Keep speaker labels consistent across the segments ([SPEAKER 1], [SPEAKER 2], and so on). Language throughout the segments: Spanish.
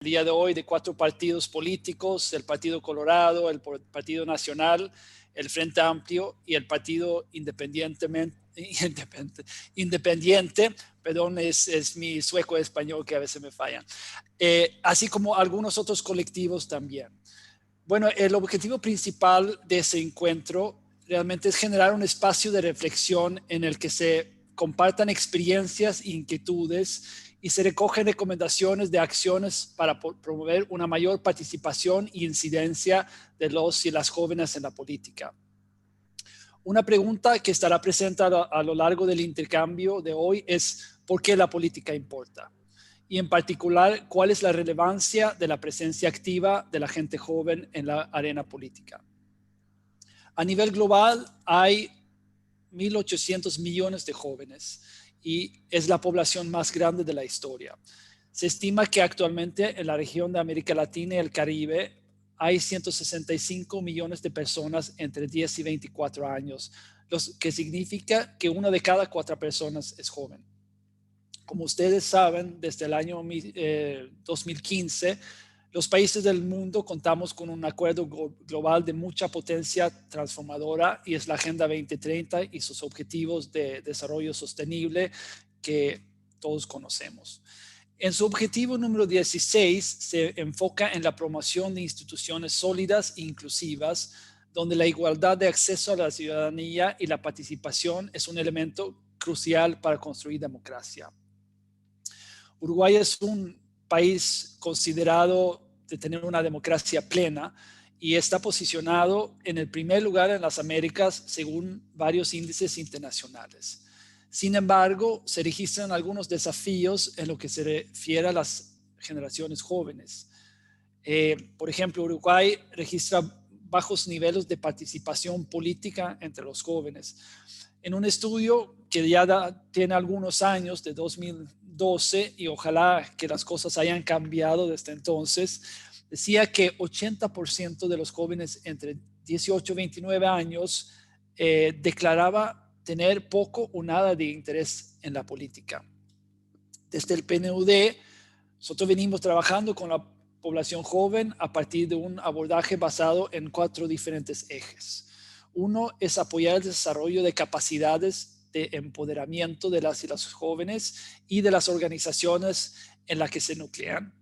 [SPEAKER 1] día de hoy de 4 partidos políticos: el Partido Colorado, el Partido Nacional, el Frente Amplio y el Partido Independiente, perdón, es mi sueco español que a veces me fallan, así como algunos otros colectivos también. Bueno, el objetivo principal de ese encuentro realmente es generar un espacio de reflexión en el que se compartan experiencias e inquietudes y se recogen recomendaciones de acciones para promover una mayor participación e incidencia de los y las jóvenes en la política. Una pregunta que estará presente a lo largo del intercambio de hoy es: ¿por qué la política importa? Y en particular, ¿cuál es la relevancia de la presencia activa de la gente joven en la arena política? A nivel global hay 1.800 millones de jóvenes y es la población más grande de la historia. Se estima que actualmente en la región de América Latina y el Caribe hay 165 millones de personas entre 10 y 24 años, lo que significa que 1 de cada 4 personas es joven. Como ustedes saben, desde el año 2015, los países del mundo contamos con un acuerdo global de mucha potencia transformadora, y es la Agenda 2030 y sus objetivos de desarrollo sostenible que todos conocemos. En su objetivo número 16 se enfoca en la promoción de instituciones sólidas e inclusivas, donde la igualdad de acceso a la ciudadanía y la participación es un elemento crucial para construir democracia. Uruguay es un país considerado de tener una democracia plena y está posicionado en el primer lugar en las Américas según varios índices internacionales. Sin embargo, se registran algunos desafíos en lo que se refiere a las generaciones jóvenes. Por ejemplo, Uruguay registra bajos niveles de participación política entre los jóvenes. En un estudio que ya tiene algunos años, de 2012, y ojalá que las cosas hayan cambiado desde entonces, decía que 80% de los jóvenes entre 18 y 29 años declaraba tener poco o nada de interés en la política. Desde el PNUD, nosotros venimos trabajando con la población joven a partir de un abordaje basado en 4 diferentes ejes. Uno es apoyar el desarrollo de capacidades de empoderamiento de las y los jóvenes y de las organizaciones en las que se nuclean.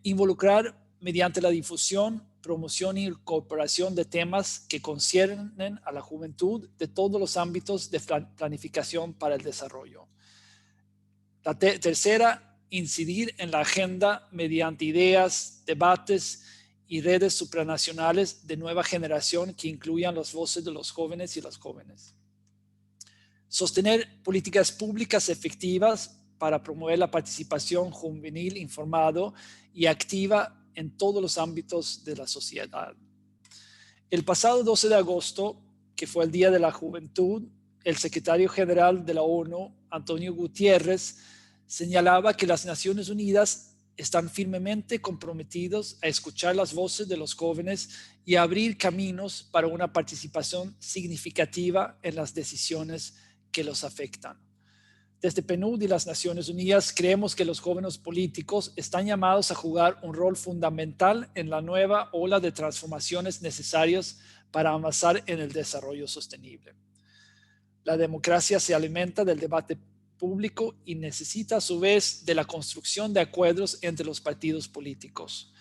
[SPEAKER 1] Involucrar mediante la difusión, promoción y incorporación de temas que conciernen a la juventud de todos los ámbitos de planificación para el desarrollo. La tercera, incidir en la agenda mediante ideas, debates y redes supranacionales de nueva generación que incluyan las voces de los jóvenes y las jóvenes. Sostener políticas públicas efectivas para promover la participación juvenil informada y activa en todos los ámbitos de la sociedad. El pasado 12 de agosto, que fue el Día de la Juventud, el secretario general de la ONU, Antonio Guterres, señalaba que las Naciones Unidas están firmemente comprometidos a escuchar las voces de los jóvenes y a abrir caminos para una participación significativa en las decisiones que los afectan. Desde PNUD y las Naciones Unidas creemos que los jóvenes políticos están llamados a jugar un rol fundamental en la nueva ola de transformaciones necesarias para avanzar en el desarrollo sostenible. La democracia se alimenta del debate público y necesita a su vez de la construcción de acuerdos entre los partidos políticos.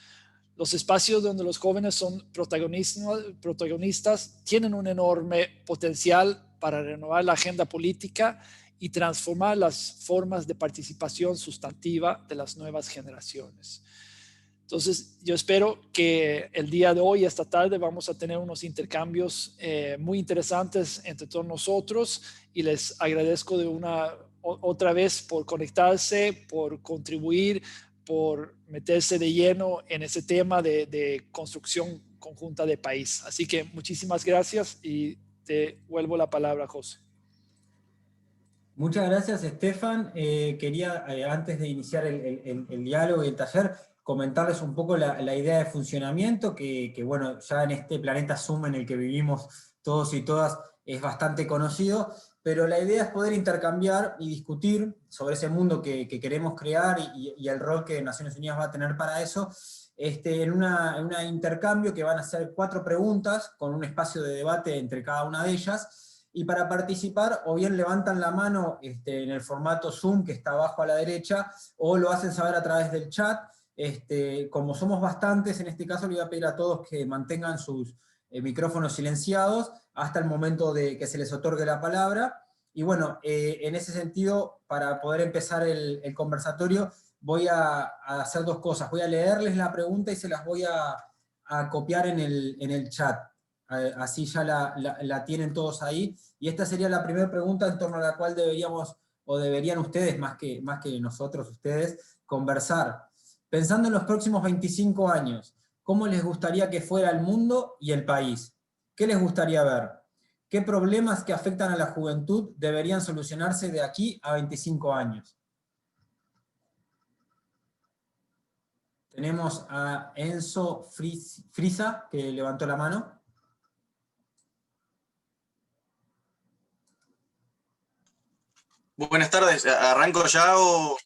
[SPEAKER 1] Los espacios donde los jóvenes son protagonistas tienen un enorme potencial para renovar la agenda política y transformar las formas de participación sustantiva de las nuevas generaciones. Entonces, yo espero que el día de hoy, esta tarde, vamos a tener unos intercambios muy interesantes entre todos nosotros, y les agradezco otra vez por conectarse, por contribuir, por meterse de lleno en ese tema de construcción conjunta de país. Así que muchísimas gracias y te vuelvo la palabra, José.
[SPEAKER 2] Muchas gracias, Estefan. Quería, antes de iniciar el diálogo y el taller, comentarles un poco la idea de funcionamiento que, bueno, ya en este planeta Zoom en el que vivimos todos y todas es bastante conocido, pero la idea es poder intercambiar y discutir sobre ese mundo que queremos crear y el rol que Naciones Unidas va a tener para eso, en un intercambio que van a ser 4 preguntas con un espacio de debate entre cada una de ellas, y para participar o bien levantan la mano en el formato Zoom que está abajo a la derecha, o lo hacen saber a través del chat. Como somos bastantes, en este caso le voy a pedir a todos que mantengan sus micrófonos silenciados hasta el momento de que se les otorgue la palabra. Y bueno, en ese sentido, para poder empezar el conversatorio, voy a hacer 2 cosas. Voy a leerles la pregunta y se las voy a copiar en el chat. Así ya la tienen todos ahí. Y esta sería la primera pregunta en torno a la cual deberíamos, o deberían ustedes, más que nosotros, ustedes, conversar. Pensando en los próximos 25 años, ¿cómo les gustaría que fuera el mundo y el país? ¿Qué les gustaría ver? ¿Qué problemas que afectan a la juventud deberían solucionarse de aquí a 25 años? Tenemos a Enzo Frisa, que levantó la mano.
[SPEAKER 3] Buenas tardes, ¿arranco ya o...?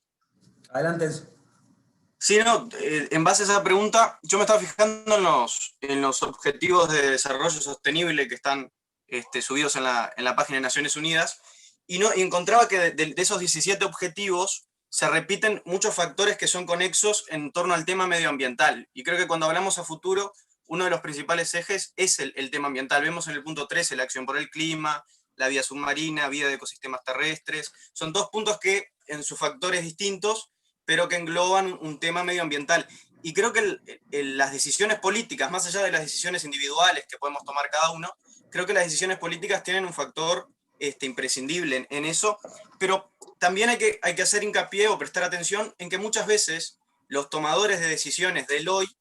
[SPEAKER 2] Adelante, Enzo.
[SPEAKER 3] Sí, no, en base a esa pregunta, yo me estaba fijando en los objetivos de desarrollo sostenible que están subidos en la página de Naciones Unidas, y encontraba que de esos 17 objetivos se repiten muchos factores que son conexos en torno al tema medioambiental. Y creo que cuando hablamos a futuro, uno de los principales ejes es el tema ambiental. Vemos en el punto 13 la acción por el clima, la vida submarina, vida de ecosistemas terrestres. Son 2 puntos que en sus factores distintos, pero que engloban un tema medioambiental. Y creo que las decisiones políticas, más allá de las decisiones individuales que podemos tomar cada uno, creo que las decisiones políticas tienen un factor imprescindible en eso, pero también hay que hacer hincapié o prestar atención en que muchas veces los tomadores de decisiones del hoy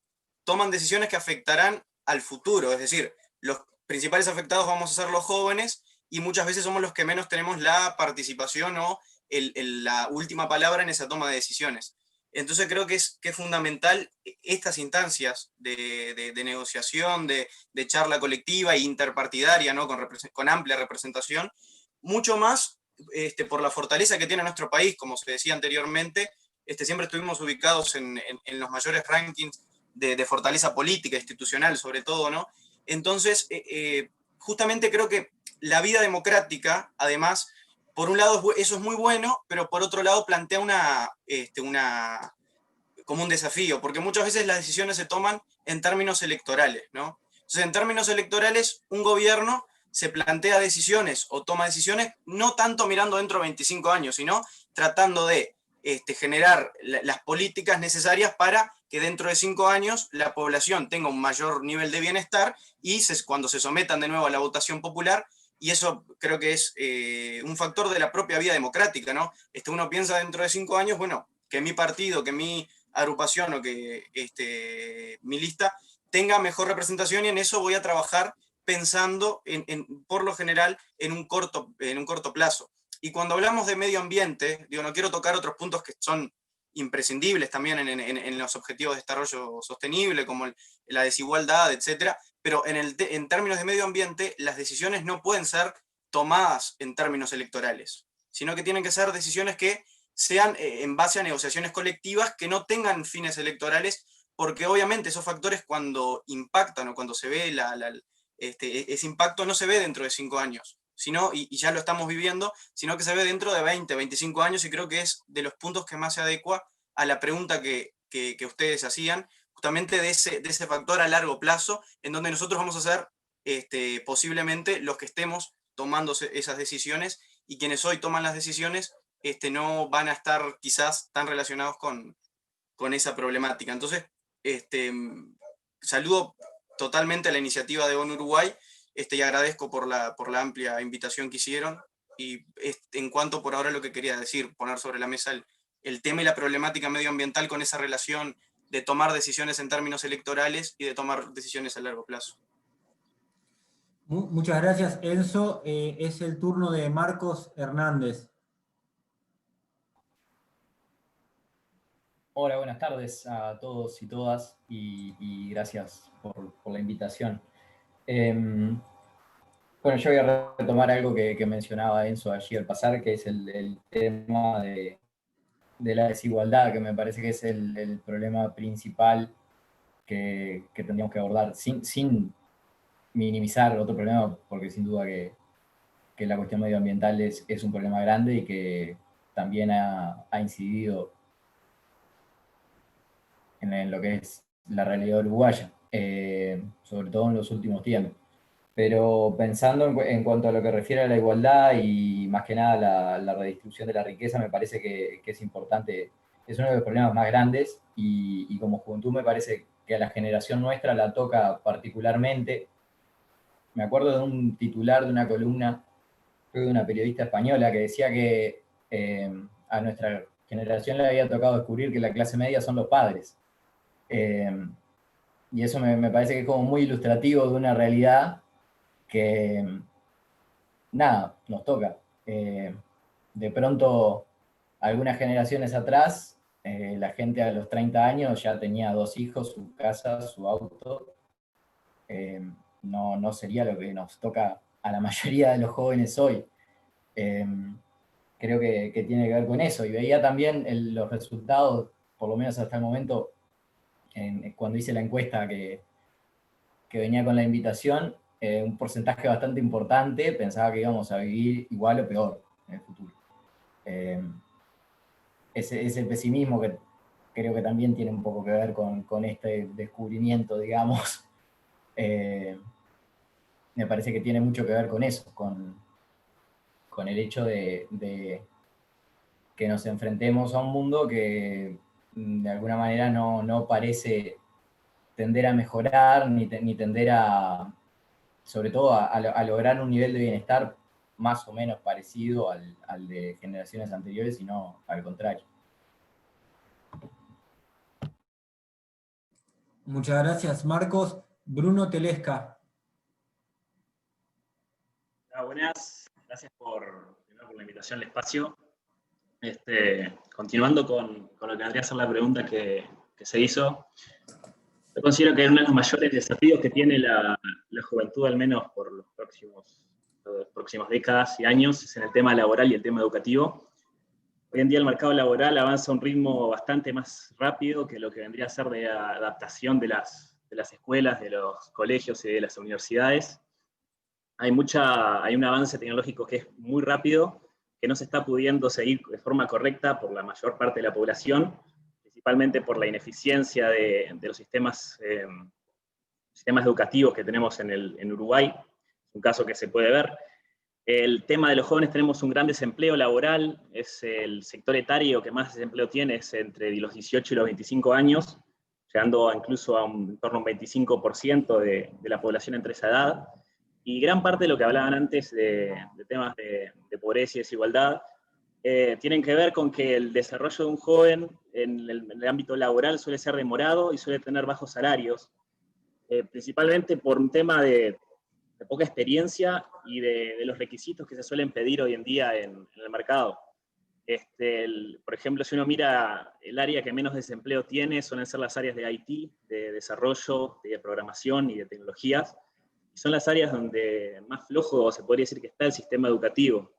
[SPEAKER 3] toman decisiones que afectarán al futuro, es decir, los principales afectados vamos a ser los jóvenes, y muchas veces somos los que menos tenemos la participación o la última palabra en esa toma de decisiones. Entonces creo que es fundamental estas instancias de negociación, de charla colectiva e interpartidaria, ¿no? con amplia representación, mucho más por la fortaleza que tiene nuestro país, como se decía anteriormente. Siempre estuvimos ubicados en los mayores rankings de fortaleza política, institucional sobre todo, ¿no? Entonces, justamente creo que la vida democrática, además, por un lado eso es muy bueno, pero por otro lado plantea como un desafío, porque muchas veces las decisiones se toman en términos electorales, ¿no? Entonces, en términos electorales, un gobierno se plantea decisiones o toma decisiones no tanto mirando dentro de 25 años, sino tratando de generar las políticas necesarias para que dentro de 5 años la población tenga un mayor nivel de bienestar y cuando se sometan de nuevo a la votación popular. Y eso creo que es un factor de la propia vida democrática, ¿no? Uno piensa dentro de 5 años, bueno, que mi partido, que mi agrupación o que mi lista tenga mejor representación, y en eso voy a trabajar pensando, por lo general, en un corto plazo. Y cuando hablamos de medio ambiente, no quiero tocar otros puntos que son imprescindibles también en los objetivos de desarrollo sostenible, como la desigualdad, etcétera, pero en términos de medio ambiente, las decisiones no pueden ser tomadas en términos electorales, sino que tienen que ser decisiones que sean en base a negociaciones colectivas que no tengan fines electorales, porque obviamente esos factores cuando impactan o cuando se ve ese impacto no se ve dentro de 5 años, sino, y ya lo estamos viviendo, sino que se ve dentro de 20, 25 años, y creo que es de los puntos que más se adecua a la pregunta que ustedes hacían, justamente de ese factor a largo plazo, en donde nosotros vamos a ser posiblemente los que estemos tomando esas decisiones, y quienes hoy toman las decisiones no van a estar quizás tan relacionados con esa problemática. Entonces, saludo totalmente a la iniciativa de ONU Uruguay, y agradezco por la amplia invitación que hicieron. Y en cuanto por ahora lo que quería decir, poner sobre la mesa el tema y la problemática medioambiental con esa relación de tomar decisiones en términos electorales y de tomar decisiones a largo plazo.
[SPEAKER 2] Muchas gracias, Enzo. Es el turno de Marcos Hernández.
[SPEAKER 4] Hola, buenas tardes a todos y todas, y gracias por la invitación. Bueno, yo voy a retomar algo que mencionaba Enzo allí al pasar, que es el tema de la desigualdad, que me parece que es el problema principal que tendríamos que abordar, sin minimizar otro problema, porque sin duda que la cuestión medioambiental es un problema grande y que también ha incidido en lo que es la realidad uruguaya, sobre todo en los últimos tiempos. Pero pensando en cuanto a lo que refiere a la igualdad y más que nada la redistribución de la riqueza, me parece que es importante, es uno de los problemas más grandes y como juventud me parece que a la generación nuestra la toca particularmente. Me acuerdo de un titular de una columna, creo de una periodista española, que decía que a nuestra generación le había tocado descubrir que la clase media son los padres. Eh, y eso me parece que es como muy ilustrativo de una realidad que, nada, nos toca. De pronto, algunas generaciones atrás, la gente a los 30 años ya tenía 2 hijos, su casa, su auto. No sería lo que nos toca a la mayoría de los jóvenes hoy. Eh, Creo que tiene que ver con eso. Y veía también los resultados, por lo menos hasta el momento, cuando hice la encuesta que venía con la invitación, un porcentaje bastante importante pensaba que íbamos a vivir igual o peor en el futuro. Ese pesimismo que creo que también tiene un poco que ver con este descubrimiento, digamos, me parece que tiene mucho que ver con eso, con el hecho de que nos enfrentemos a un mundo que de alguna manera no parece tender a mejorar, ni tender a, sobre todo, a lograr un nivel de bienestar más o menos parecido al de generaciones anteriores, sino al contrario.
[SPEAKER 2] Muchas gracias, Marcos. Bruno Telesca.
[SPEAKER 5] Buenas, gracias primero por la invitación al espacio. Continuando con lo que vendría a ser la pregunta que se hizo, yo considero que uno de los mayores desafíos que tiene la juventud, al menos por las próximas décadas y años, es en el tema laboral y el tema educativo. Hoy en día el mercado laboral avanza a un ritmo bastante más rápido que lo que vendría a ser de adaptación de las escuelas, de los colegios y de las universidades. Hay un avance tecnológico que es muy rápido, que no se está pudiendo seguir de forma correcta por la mayor parte de la población, principalmente por la ineficiencia de los sistemas educativos que tenemos en Uruguay. Es un caso que se puede ver. El tema de los jóvenes, tenemos un gran desempleo laboral, es el sector etario que más desempleo tiene, es entre los 18 y los 25 años, llegando incluso a en torno a un 25% de la población entre esa edad. Y gran parte de lo que hablaban antes de temas de pobreza y desigualdad tienen que ver con que el desarrollo de un joven en el ámbito laboral suele ser demorado y suele tener bajos salarios, principalmente por un tema de poca experiencia y de los requisitos que se suelen pedir hoy en día en el mercado. Por ejemplo, si uno mira el área que menos desempleo tiene, suelen ser las áreas de IT, de desarrollo, de programación y de tecnologías. Son las áreas donde más flojo se podría decir que está el sistema educativo.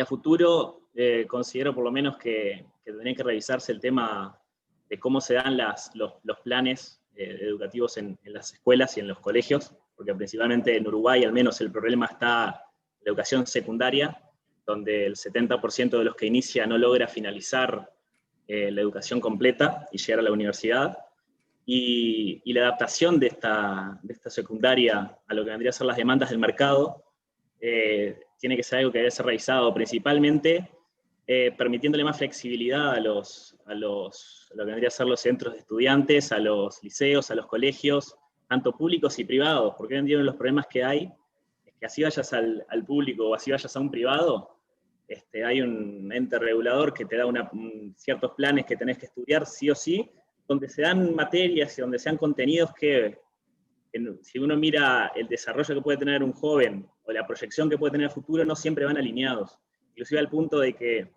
[SPEAKER 5] A futuro considero por lo menos que tendría que revisarse el tema de cómo se dan los planes educativos en las escuelas y en los colegios, porque principalmente en Uruguay al menos el problema está en la educación secundaria, donde el 70% de los que inicia no logra finalizar la educación completa y llegar a la universidad. Y la adaptación de esta secundaria a lo que vendría a ser las demandas del mercado tiene que ser algo que debe ser revisado, principalmente permitiéndole más flexibilidad a lo que vendría a ser los centros de estudiantes, a los liceos, a los colegios, tanto públicos y privados, porque hoy en día uno de los problemas que hay es que así vayas al público o así vayas a un privado, hay un ente regulador que te da ciertos planes que tenés que estudiar sí o sí, donde se dan materias y donde se dan contenidos que si uno mira el desarrollo que puede tener un joven o la proyección que puede tener a futuro, no siempre van alineados. Inclusive al punto de que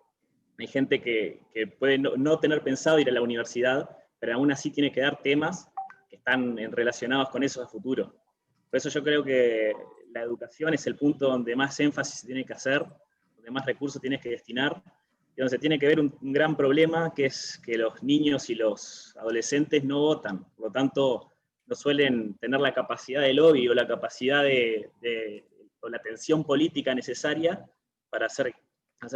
[SPEAKER 5] hay gente que puede no tener pensado ir a la universidad, pero aún así tiene que dar temas que están relacionados con eso a futuro. Por eso yo creo que la educación es el punto donde más énfasis se tiene que hacer, donde más recursos tienes que destinar, y donde se tiene que ver un gran problema, que es que los niños y los adolescentes no votan, por lo tanto no suelen tener la capacidad de lobby o la capacidad o la atención política necesaria para hacer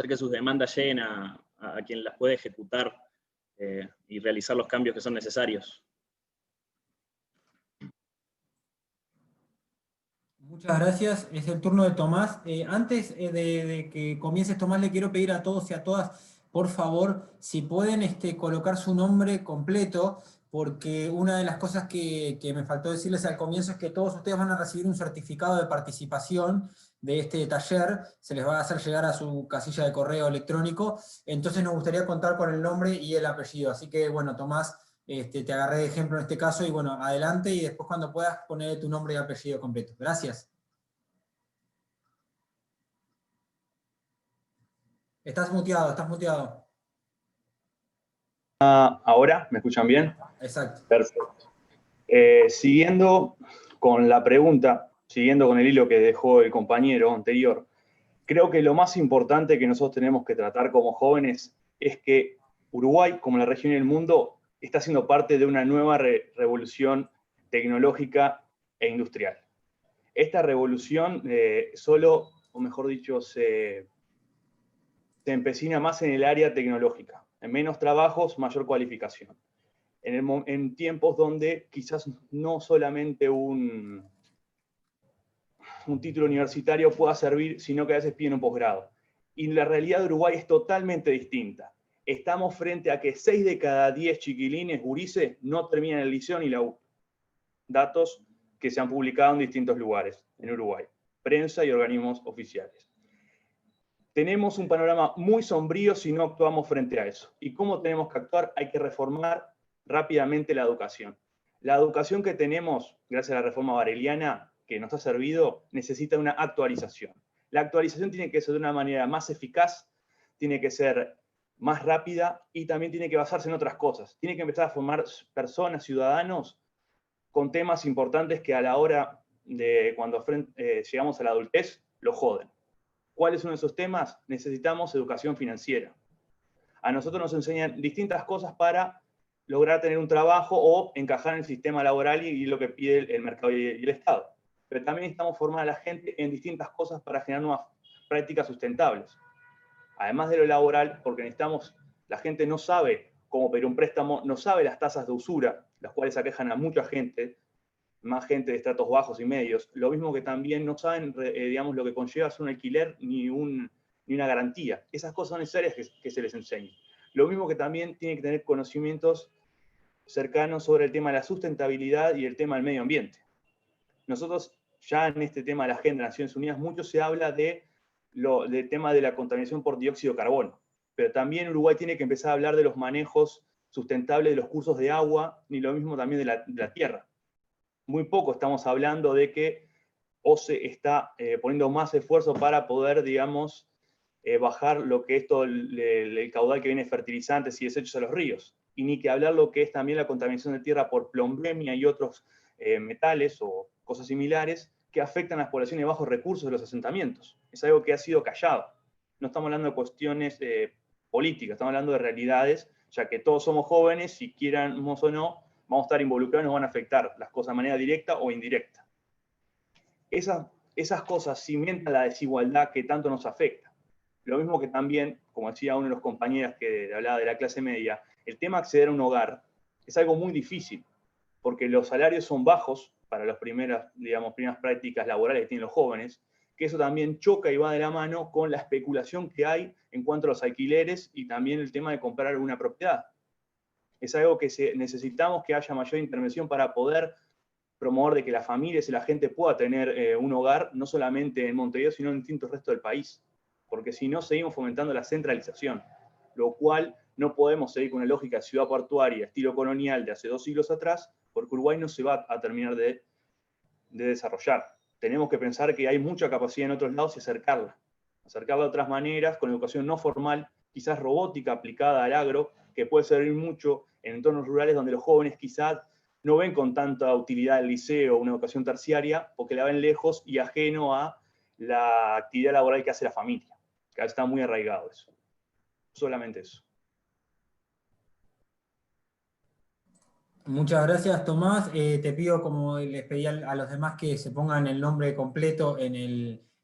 [SPEAKER 5] que sus demandas lleguen a quien las puede ejecutar y realizar los cambios que son necesarios.
[SPEAKER 2] Muchas gracias. Es el turno de Tomás. Antes de que comiences, Tomás, le quiero pedir a todos y a todas, por favor, si pueden colocar su nombre completo, porque una de las cosas que me faltó decirles al comienzo es que todos ustedes van a recibir un certificado de participación de este taller, se les va a hacer llegar a su casilla de correo electrónico, entonces nos gustaría contar con el nombre y el apellido. Así que, bueno, Tomás, te agarré de ejemplo en este caso, y bueno, adelante, y después cuando puedas poner tu nombre y apellido completo. Gracias. Estás muteado, estás muteado.
[SPEAKER 6] ¿Ahora? ¿Me escuchan bien?
[SPEAKER 2] Exacto.
[SPEAKER 6] Perfecto. Siguiendo con la pregunta, siguiendo con el hilo que dejó el compañero anterior, creo que lo más importante que nosotros tenemos que tratar como jóvenes es que Uruguay, como la región y el mundo, está siendo parte de una nueva revolución tecnológica e industrial. Esta revolución solo, o mejor dicho, se empecina más en el área tecnológica. En menos trabajos, mayor cualificación. En tiempos donde quizás no solamente un título universitario pueda servir, sino que a veces piden un posgrado. Y la realidad de Uruguay es totalmente distinta. Estamos frente a que 6 de cada 10 chiquilines, gurises, no terminan el liceo ni la U. Datos que se han publicado en distintos lugares en Uruguay, prensa y organismos oficiales. Tenemos un panorama muy sombrío si no actuamos frente a eso. ¿Y cómo tenemos que actuar? Hay que reformar rápidamente la educación. La educación que tenemos, gracias a la reforma bareliana, que nos ha servido, necesita una actualización. La actualización tiene que ser de una manera más eficaz, tiene que ser más rápida y también tiene que basarse en otras cosas. Tiene que empezar a formar personas, ciudadanos, con temas importantes que a la hora de cuando llegamos a la adultez, lo joden. ¿Cuál es uno de esos temas? Necesitamos educación financiera. A nosotros nos enseñan distintas cosas para lograr tener un trabajo o encajar en el sistema laboral y lo que pide el mercado y el Estado. Pero también necesitamos formar a la gente en distintas cosas para generar nuevas prácticas sustentables. Además de lo laboral, porque necesitamos, la gente no sabe cómo pedir un préstamo, no sabe las tasas de usura, las cuales aquejan a mucha gente, más gente de estratos bajos y medios, lo mismo que también no saben, digamos, lo que conlleva un alquiler ni una garantía. Esas cosas son necesarias que se les enseñe. Lo mismo que también tienen que tener conocimientos cercanos sobre el tema de la sustentabilidad y el tema del medio ambiente. Nosotros ya en este tema de la Agenda de Naciones Unidas mucho se habla del tema de la contaminación por dióxido de carbono, pero también Uruguay tiene que empezar a hablar de los manejos sustentables de los cursos de agua, ni lo mismo también de la tierra. Muy poco estamos hablando de que OCE está poniendo más esfuerzo para poder, digamos, bajar lo que es todo el caudal que viene de fertilizantes y desechos a los ríos. Y ni que hablar lo que es también la contaminación de tierra por plombemia y otros metales o cosas similares que afectan a las poblaciones de bajos recursos de los asentamientos. Es algo que ha sido callado. No estamos hablando de cuestiones políticas, estamos hablando de realidades, ya que todos somos jóvenes, si quieramos o no, vamos a estar involucrados y nos van a afectar las cosas de manera directa o indirecta. Esas cosas cimentan la desigualdad que tanto nos afecta. Lo mismo que también, como decía uno de los compañeros que hablaba de la clase media, el tema de acceder a un hogar es algo muy difícil, porque los salarios son bajos para las primeras prácticas laborales que tienen los jóvenes, que eso también choca y va de la mano con la especulación que hay en cuanto a los alquileres y también el tema de comprar una propiedad. Es algo que necesitamos que haya mayor intervención para poder promover de que las familias y la gente pueda tener un hogar, no solamente en Montevideo, sino en distintos restos del país. Porque si no, seguimos fomentando la centralización, lo cual no podemos seguir con una lógica de ciudad portuaria, estilo colonial de hace 2 siglos atrás, porque Uruguay no se va a terminar de desarrollar. Tenemos que pensar que hay mucha capacidad en otros lados y acercarla de otras maneras, con educación no formal, quizás robótica aplicada al agro, que puede servir mucho en entornos rurales donde los jóvenes quizás no ven con tanta utilidad el liceo o una educación terciaria porque la ven lejos y ajeno a la actividad laboral que hace la familia, que está muy arraigado eso. Solamente eso.
[SPEAKER 2] Muchas gracias, Tomás. Te pido, como les pedí a los demás, que se pongan el nombre completo en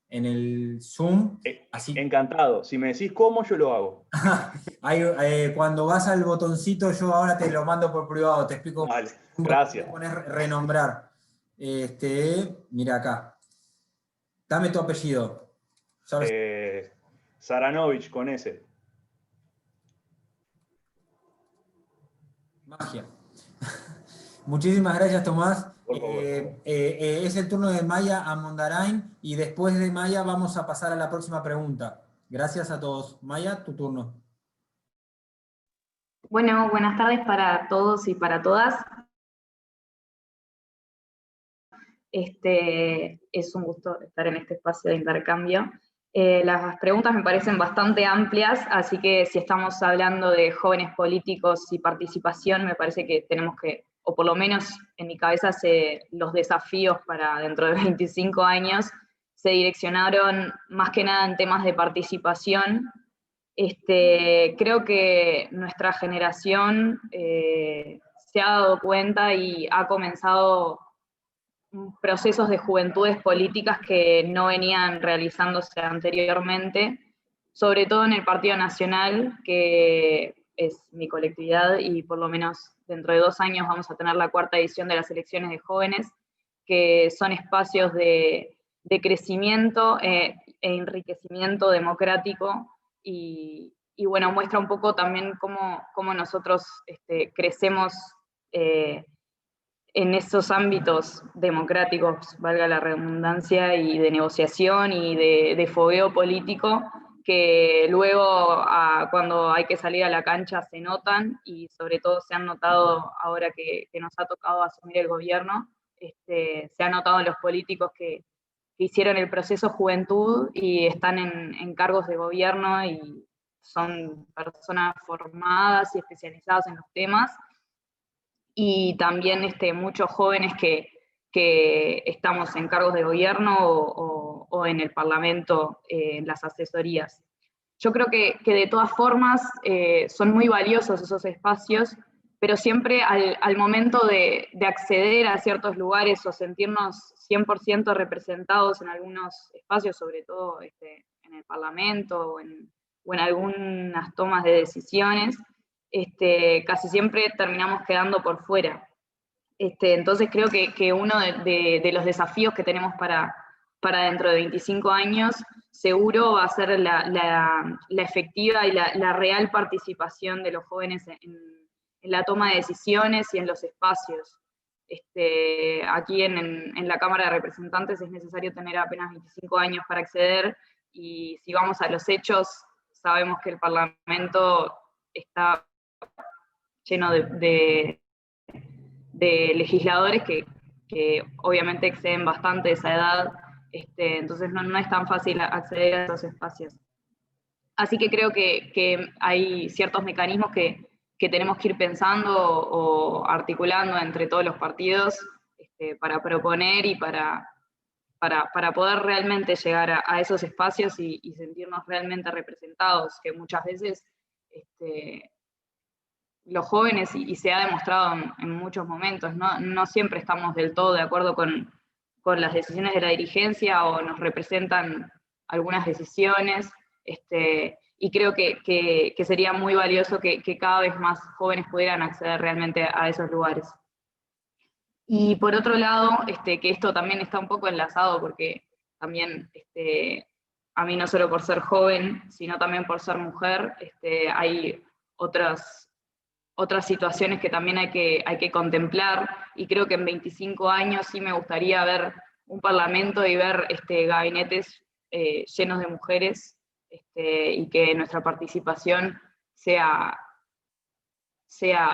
[SPEAKER 2] el Zoom. Así.
[SPEAKER 6] Encantado. Si me decís cómo, yo lo hago.
[SPEAKER 2] Cuando vas al botoncito, yo ahora te lo mando por privado, te explico.
[SPEAKER 6] Vale, gracias.
[SPEAKER 2] Poner renombrar. Mira acá. Dame tu apellido.
[SPEAKER 6] Saranovich, con ese.
[SPEAKER 2] Magia. Muchísimas gracias, Tomás.
[SPEAKER 6] Por favor.
[SPEAKER 2] Es el turno de Maya Amondarain y después de Maya vamos a pasar a la próxima pregunta. Gracias a todos. Maya, tu turno.
[SPEAKER 7] Bueno, buenas tardes para todos y para todas. Es un gusto estar en este espacio de intercambio. Las preguntas me parecen bastante amplias, así que si estamos hablando de jóvenes políticos y participación, me parece que tenemos que, o por lo menos en mi cabeza, los desafíos para dentro de 25 años se direccionaron más que nada en temas de participación. Creo que nuestra generación se ha dado cuenta y ha comenzado procesos de juventudes políticas que no venían realizándose anteriormente, sobre todo en el Partido Nacional, que es mi colectividad, y por lo menos dentro de 2 años vamos a tener la 4ª edición de las elecciones de jóvenes, que son espacios de crecimiento e enriquecimiento democrático, y bueno, muestra un poco también cómo nosotros crecemos en esos ámbitos democráticos, valga la redundancia, y de negociación y de fogueo político, que luego cuando hay que salir a la cancha se notan, y sobre todo se han notado ahora que nos ha tocado asumir el gobierno, se ha notado en los políticos que hicieron el proceso juventud y están en cargos de gobierno y son personas formadas y especializadas en los temas, y también muchos jóvenes que estamos en cargos de gobierno o en el Parlamento, en las asesorías. Yo creo que de todas formas son muy valiosos esos espacios, pero siempre al momento de acceder a ciertos lugares o sentirnos 100% representados en algunos espacios, sobre todo en el Parlamento o en algunas tomas de decisiones, casi siempre terminamos quedando por fuera. Entonces creo que uno de los desafíos que tenemos para dentro de 25 años seguro va a ser la efectiva y la real participación de los jóvenes en la toma de decisiones y en los espacios. Aquí en la Cámara de Representantes es necesario tener apenas 25 años para acceder, y si vamos a los hechos, sabemos que el Parlamento está lleno de legisladores que obviamente exceden bastante esa edad, entonces no es tan fácil acceder a esos espacios. Así que creo que hay ciertos mecanismos que tenemos que ir pensando o articulando entre todos los partidos para proponer y para poder realmente llegar a esos espacios y sentirnos realmente representados, que muchas veces los jóvenes, y se ha demostrado en muchos momentos, no siempre estamos del todo de acuerdo con las decisiones de la dirigencia o nos representan algunas decisiones, y creo que sería muy valioso que cada vez más jóvenes pudieran acceder realmente a esos lugares. Y por otro lado, que esto también está un poco enlazado, porque también a mí no solo por ser joven, sino también por ser mujer, hay otras situaciones que también hay que contemplar, y creo que en 25 años sí me gustaría ver un parlamento y ver gabinetes llenos de mujeres, y que nuestra participación sea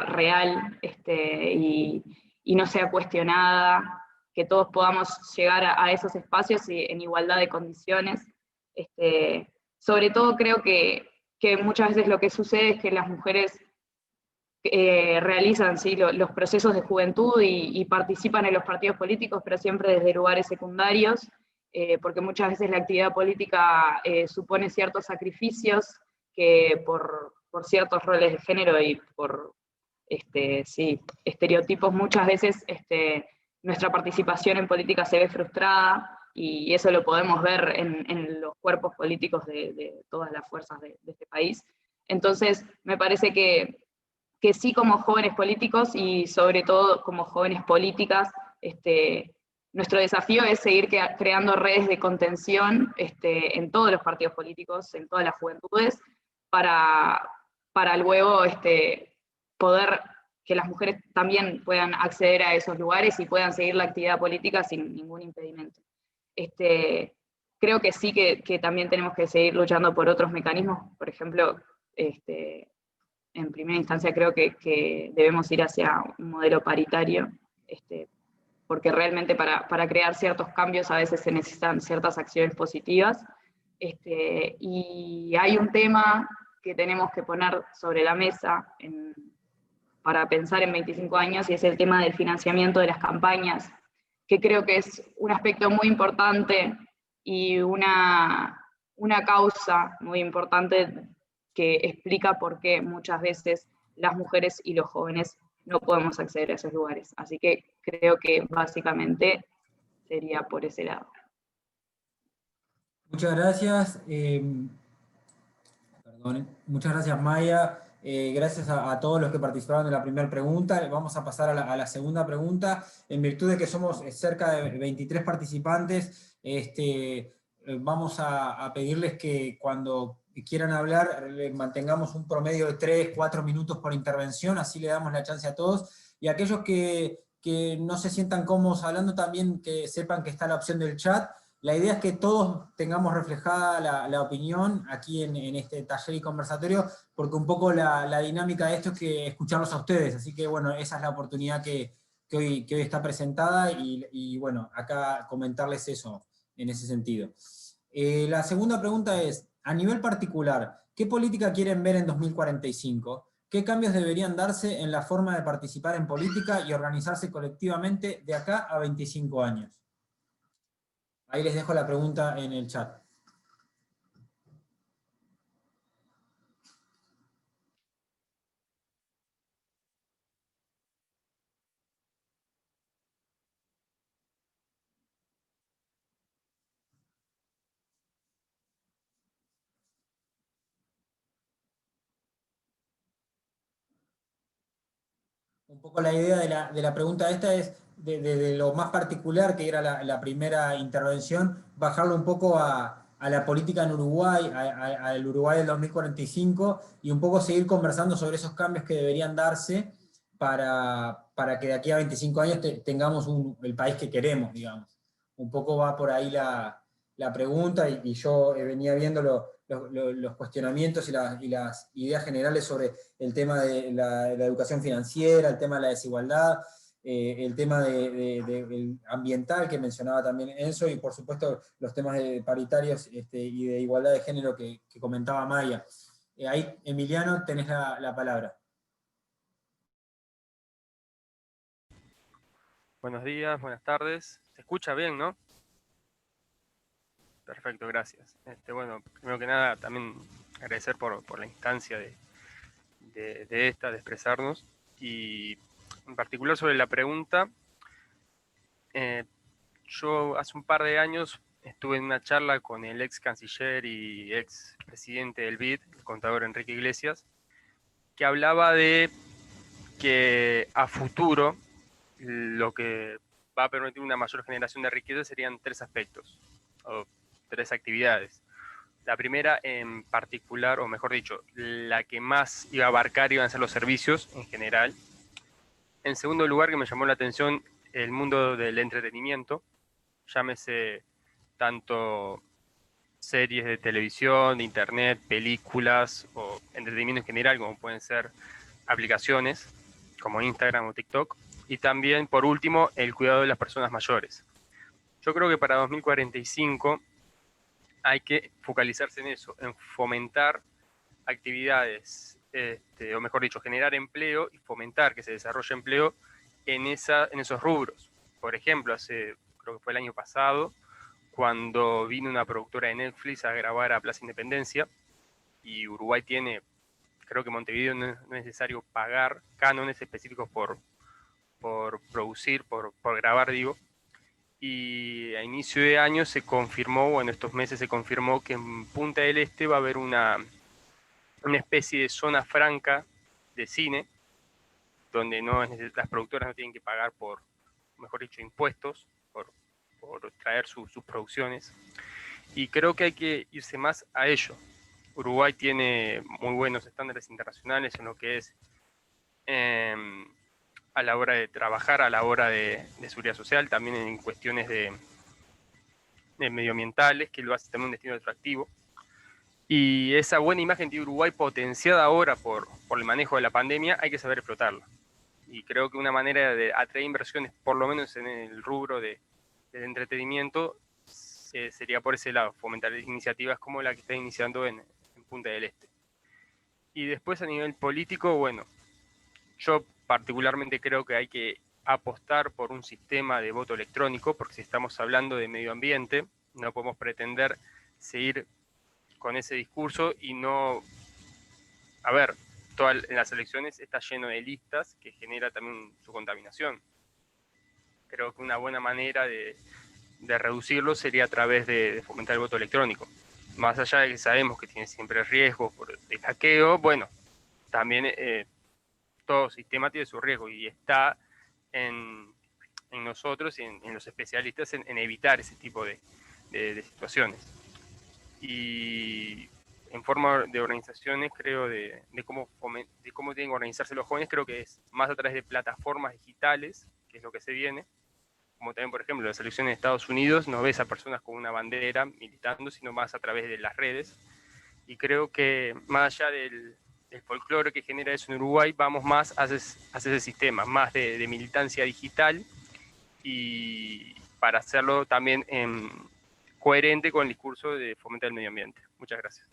[SPEAKER 7] real, y no sea cuestionada, que todos podamos llegar a esos espacios en igualdad de condiciones. Sobre todo creo que muchas veces lo que sucede es que las mujeres realizan, ¿sí?, los procesos de juventud y participan en los partidos políticos, pero siempre desde lugares secundarios, porque muchas veces la actividad política supone ciertos sacrificios que por ciertos roles de género y por estereotipos, muchas veces nuestra participación en política se ve frustrada, y eso lo podemos ver en los cuerpos políticos de todas las fuerzas de este país. Entonces, me parece que sí, como jóvenes políticos y sobre todo como jóvenes políticas, nuestro desafío es seguir creando redes de contención en todos los partidos políticos, en todas las juventudes, para luego poder que las mujeres también puedan acceder a esos lugares y puedan seguir la actividad política sin ningún impedimento. Creo que sí que también tenemos que seguir luchando por otros mecanismos. Por ejemplo, en primera instancia creo que debemos ir hacia un modelo paritario, porque realmente para crear ciertos cambios a veces se necesitan ciertas acciones positivas. Y hay un tema que tenemos que poner sobre la mesa para pensar en 25 años, y es el tema del financiamiento de las campañas, que creo que es un aspecto muy importante y una causa muy importante que explica por qué muchas veces las mujeres y los jóvenes no podemos acceder a esos lugares. Así que creo que básicamente sería por ese lado.
[SPEAKER 2] Muchas gracias. Muchas gracias, Maya. Gracias a todos los que participaron de la primera pregunta. Vamos a pasar a la segunda pregunta. En virtud de que somos cerca de 23 participantes, vamos a pedirles que cuando quieran hablar mantengamos un promedio de 3-4 minutos por intervención, así le damos la chance a todos. Y aquellos que no se sientan cómodos hablando, también que sepan que está la opción del chat. La idea es que todos tengamos reflejada la opinión aquí en este taller y conversatorio, porque un poco la dinámica de esto es que escucharlos a ustedes, así que bueno, esa es la oportunidad que hoy está presentada, y bueno, acá comentarles eso en ese sentido. La segunda pregunta es, a nivel particular, ¿qué política quieren ver en 2045? ¿Qué cambios deberían darse en la forma de participar en política y organizarse colectivamente de acá a 25 años? Ahí les dejo la pregunta en el chat. Un poco la idea de la pregunta esta es, de lo más particular, que era la primera intervención, bajarlo un poco a la política en Uruguay, al Uruguay del 2045, y un poco seguir conversando sobre esos cambios que deberían darse para que de aquí a 25 años tengamos el país que queremos, digamos. Un poco va por ahí la pregunta, y yo venía viendo los cuestionamientos y las ideas generales sobre el tema de la educación financiera, el tema de la desigualdad, el tema ambiental que mencionaba también Enzo, y por supuesto los temas paritarios y de igualdad de género que comentaba Maya. Ahí, Emiliano, tenés la palabra.
[SPEAKER 8] Buenos días, buenas tardes. ¿Se escucha bien, no? Perfecto, gracias. Bueno, primero que nada, también agradecer por la instancia de expresarnos, y en particular sobre la pregunta. Yo hace un par de años estuve en una charla con el ex canciller y ex presidente del BID, el contador Enrique Iglesias, que hablaba de que a futuro lo que va a permitir una mayor generación de riqueza serían 3 aspectos, o 3 actividades. La primera en particular, o mejor dicho, la que más iba a abarcar iban a ser los servicios en general. En segundo lugar, que me llamó la atención, el mundo del entretenimiento, llámese tanto series de televisión, de internet, películas o entretenimiento en general, como pueden ser aplicaciones como Instagram o TikTok. Y también, por último, el cuidado de las personas mayores. Yo creo que para 2045 hay que focalizarse en eso, en fomentar actividades o mejor dicho, generar empleo y fomentar que se desarrolle empleo en esos rubros. Por ejemplo, creo que fue el año pasado, cuando vino una productora de Netflix a grabar a Plaza Independencia, y Uruguay tiene, creo que Montevideo no es necesario pagar cánones específicos por producir, por grabar, digo, y a inicio de año se confirmó, bueno, estos meses se confirmó que en Punta del Este va a haber una especie de zona franca de cine, donde las productoras no tienen que pagar mejor dicho, impuestos por traer sus producciones. Y creo que hay que irse más a ello. Uruguay tiene muy buenos estándares internacionales en lo que es a la hora de trabajar, a la hora de seguridad social, también en cuestiones de medioambientales, que lo hace también un destino atractivo. Y esa buena imagen de Uruguay, potenciada ahora por el manejo de la pandemia, hay que saber explotarla. Y creo que una manera de atraer inversiones, por lo menos en el rubro del entretenimiento, sería por ese lado, fomentar iniciativas como la que está iniciando en Punta del Este. Y después a nivel político, bueno, yo particularmente creo que hay que apostar por un sistema de voto electrónico, porque si estamos hablando de medio ambiente, no podemos pretender seguir con ese discurso y no... A ver, en las elecciones está lleno de listas que genera también su contaminación. Creo que una buena manera de reducirlo sería a través de fomentar el voto electrónico. Más allá de que sabemos que tiene siempre riesgos de hackeo, bueno, también todo sistema tiene su riesgo y está en nosotros y en los especialistas en evitar ese tipo de situaciones. Y en forma de organizaciones, creo, de cómo tienen que organizarse los jóvenes, creo que es más a través de plataformas digitales, que es lo que se viene, como también, por ejemplo, en las elecciones de Estados Unidos, no ves a personas con una bandera militando, sino más a través de las redes. Y creo que más allá del folclore que genera eso en Uruguay, vamos más hacia ese sistema, más de militancia digital, y para hacerlo también coherente con el discurso de fomento del medio ambiente. Muchas gracias.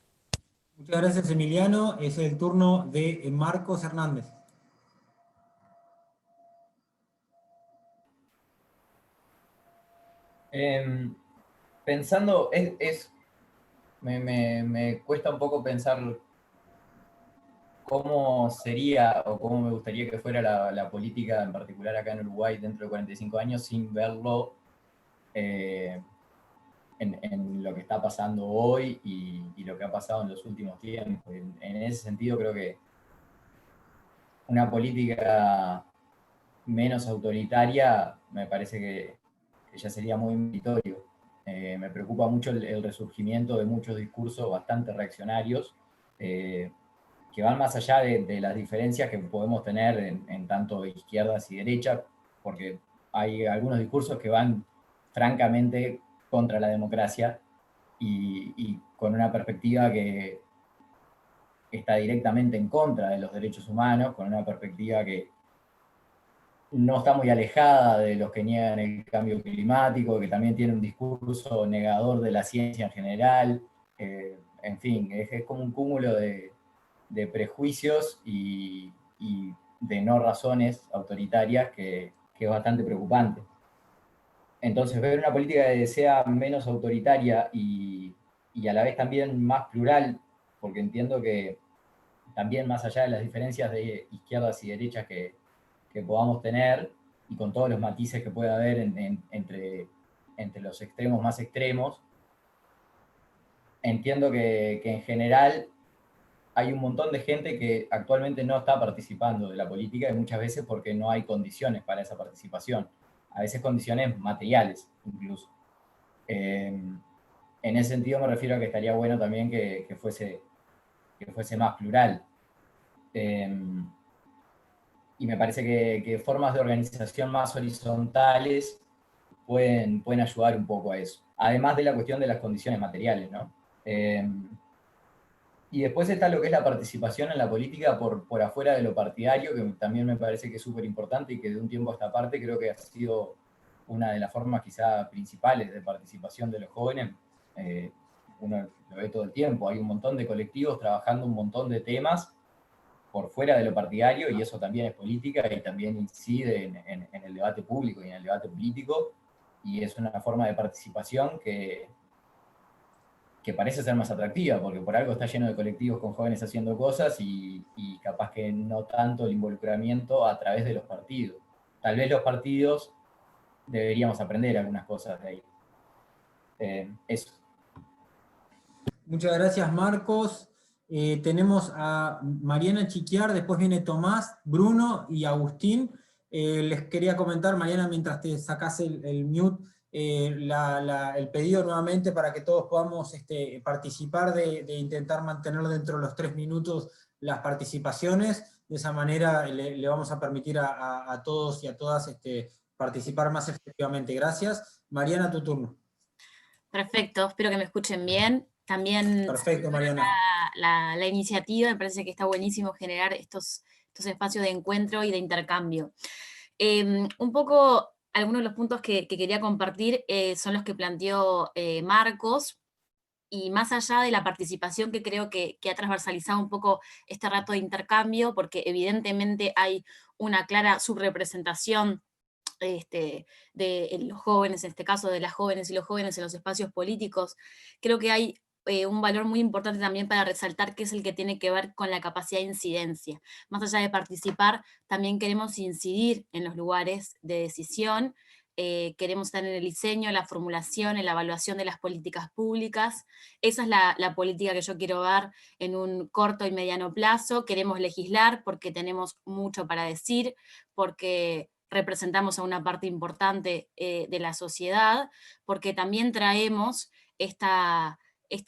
[SPEAKER 2] Muchas gracias, Emiliano. Es el turno de Marcos Hernández.
[SPEAKER 4] Pensando, me cuesta un poco pensar cómo sería o cómo me gustaría que fuera la política, en particular acá en Uruguay, dentro de 45 años, sin verlo en lo que está pasando hoy y lo que ha pasado en los últimos tiempos. En ese sentido, creo que una política menos autoritaria me parece que ya sería muy meritorio. Me preocupa mucho el resurgimiento de muchos discursos bastante reaccionarios que van más allá de las diferencias que podemos tener en tanto izquierdas y derechas, porque hay algunos discursos que van francamente contra la democracia y con una perspectiva que está directamente en contra de los derechos humanos, con una perspectiva que no está muy alejada de los que niegan el cambio climático, que también tiene un discurso negador de la ciencia en general. En fin, es como un cúmulo de prejuicios y de no razones autoritarias que es bastante preocupante. Entonces, ver una política que sea menos autoritaria y a la vez también más plural, porque entiendo que también más allá de las diferencias de izquierdas y derechas que podamos tener, y con todos los matices que pueda haber entre los extremos más extremos, entiendo que en general hay un montón de gente que actualmente no está participando de la política y muchas veces porque no hay condiciones para esa participación, a veces condiciones materiales incluso. En ese sentido me refiero a que estaría bueno también que fuese más plural. Y me parece que formas de organización más horizontales pueden ayudar un poco a eso. Además de la cuestión de las condiciones materiales, ¿no? Y después está lo que es la participación en la política por afuera de lo partidario, que también me parece que es súper importante y que de un tiempo a esta parte creo que ha sido una de las formas quizá principales de participación de los jóvenes. Uno lo ve todo el tiempo, hay un montón de colectivos trabajando un montón de temas por fuera de lo partidario, y eso también es política y también incide en el debate público y en el debate político, y es una forma de participación que parece ser más atractiva, porque por algo está lleno de colectivos con jóvenes haciendo cosas y capaz que no tanto el involucramiento a través de los partidos. Tal vez los partidos deberíamos aprender algunas cosas de ahí. Eso.
[SPEAKER 2] Muchas gracias, Marcos. Tenemos a Mariana Chiquiar, después viene Tomás, Bruno y Agustín. Les quería comentar, Mariana, mientras te sacás el mute, el pedido nuevamente para que todos podamos participar de intentar mantener dentro de los 3 minutos las participaciones. De esa manera le vamos a permitir a todos y a todas participar más efectivamente. Gracias. Mariana, tu turno.
[SPEAKER 9] Perfecto, espero que me escuchen bien. También
[SPEAKER 2] perfecto, Mariana.
[SPEAKER 9] La iniciativa, me parece que está buenísimo generar estos espacios de encuentro y de intercambio. Un poco, algunos de los puntos que quería compartir son los que planteó Marcos, y más allá de la participación que creo que ha transversalizado un poco este rato de intercambio, porque evidentemente hay una clara subrepresentación de los jóvenes, en este caso de las jóvenes y los jóvenes en los espacios políticos, creo que hay un valor muy importante también para resaltar, que es el que tiene que ver con la capacidad de incidencia. Más allá de participar, también queremos incidir en los lugares de decisión, queremos estar en el diseño, la formulación, en la evaluación de las políticas públicas. Esa es la política que yo quiero ver en un corto y mediano plazo. Queremos legislar porque tenemos mucho para decir, porque representamos a una parte importante de la sociedad, porque también traemos esta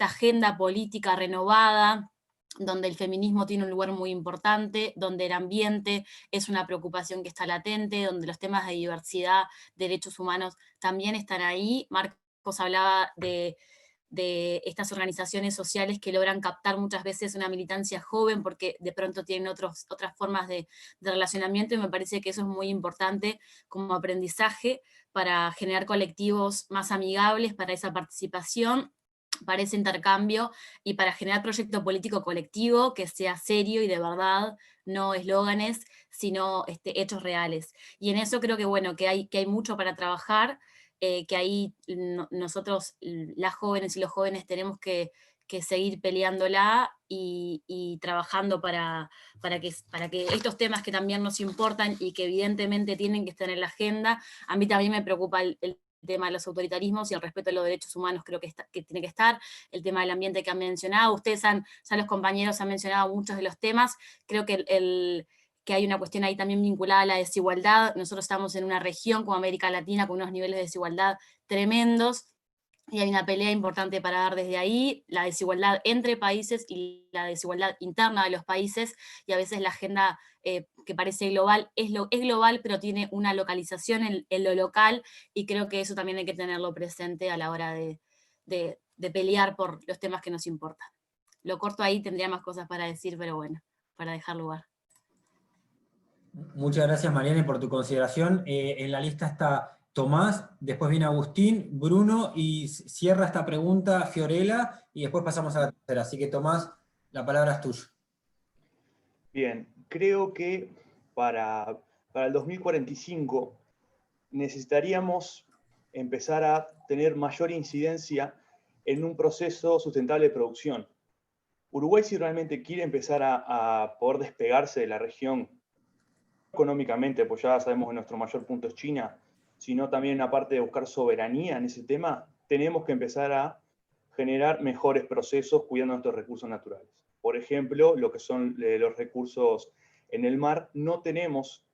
[SPEAKER 9] agenda política renovada, donde el feminismo tiene un lugar muy importante, donde el ambiente es una preocupación que está latente, donde los temas de diversidad, derechos humanos también están ahí. Marcos hablaba de estas organizaciones sociales que logran captar muchas veces una militancia joven porque de pronto tienen otras formas de relacionamiento, y me parece que eso es muy importante como aprendizaje para generar colectivos más amigables para esa participación, para ese intercambio y para generar proyecto político colectivo que sea serio y de verdad, no eslóganes, sino hechos reales. Y en eso creo que, bueno, que hay mucho para trabajar, que ahí nosotros, las jóvenes y los jóvenes, tenemos que seguir peleándola y trabajando para que estos temas que también nos importan y que evidentemente tienen que estar en la agenda. A mí también me preocupa el tema de los autoritarismos y el respeto a los derechos humanos, creo que tiene que estar, el tema del ambiente que han mencionado, ustedes ya los compañeros han mencionado muchos de los temas, creo que que hay una cuestión ahí también vinculada a la desigualdad. Nosotros estamos en una región como América Latina con unos niveles de desigualdad tremendos, y hay una pelea importante para dar desde ahí, la desigualdad entre países y la desigualdad interna de los países, y a veces la agenda que parece global es global, pero tiene una localización en lo local, y creo que eso también hay que tenerlo presente a la hora de pelear por los temas que nos importan. Lo corto ahí, tendría más cosas para decir, pero bueno, para dejar lugar.
[SPEAKER 2] Muchas gracias, Mariana, por tu consideración. En la lista está Tomás, después viene Agustín, Bruno, y cierra esta pregunta Fiorella, y después pasamos a la tercera. Así que, Tomás, la palabra es tuya.
[SPEAKER 6] Bien, creo que para el 2045 necesitaríamos empezar a tener mayor incidencia en un proceso sustentable de producción. Uruguay, si realmente quiere empezar a poder despegarse de la región económicamente, pues ya sabemos que nuestro mayor punto es China, sino también aparte de buscar soberanía en ese tema, tenemos que empezar a generar mejores procesos cuidando nuestros recursos naturales. Por ejemplo, lo que son los recursos en el mar, no tenemos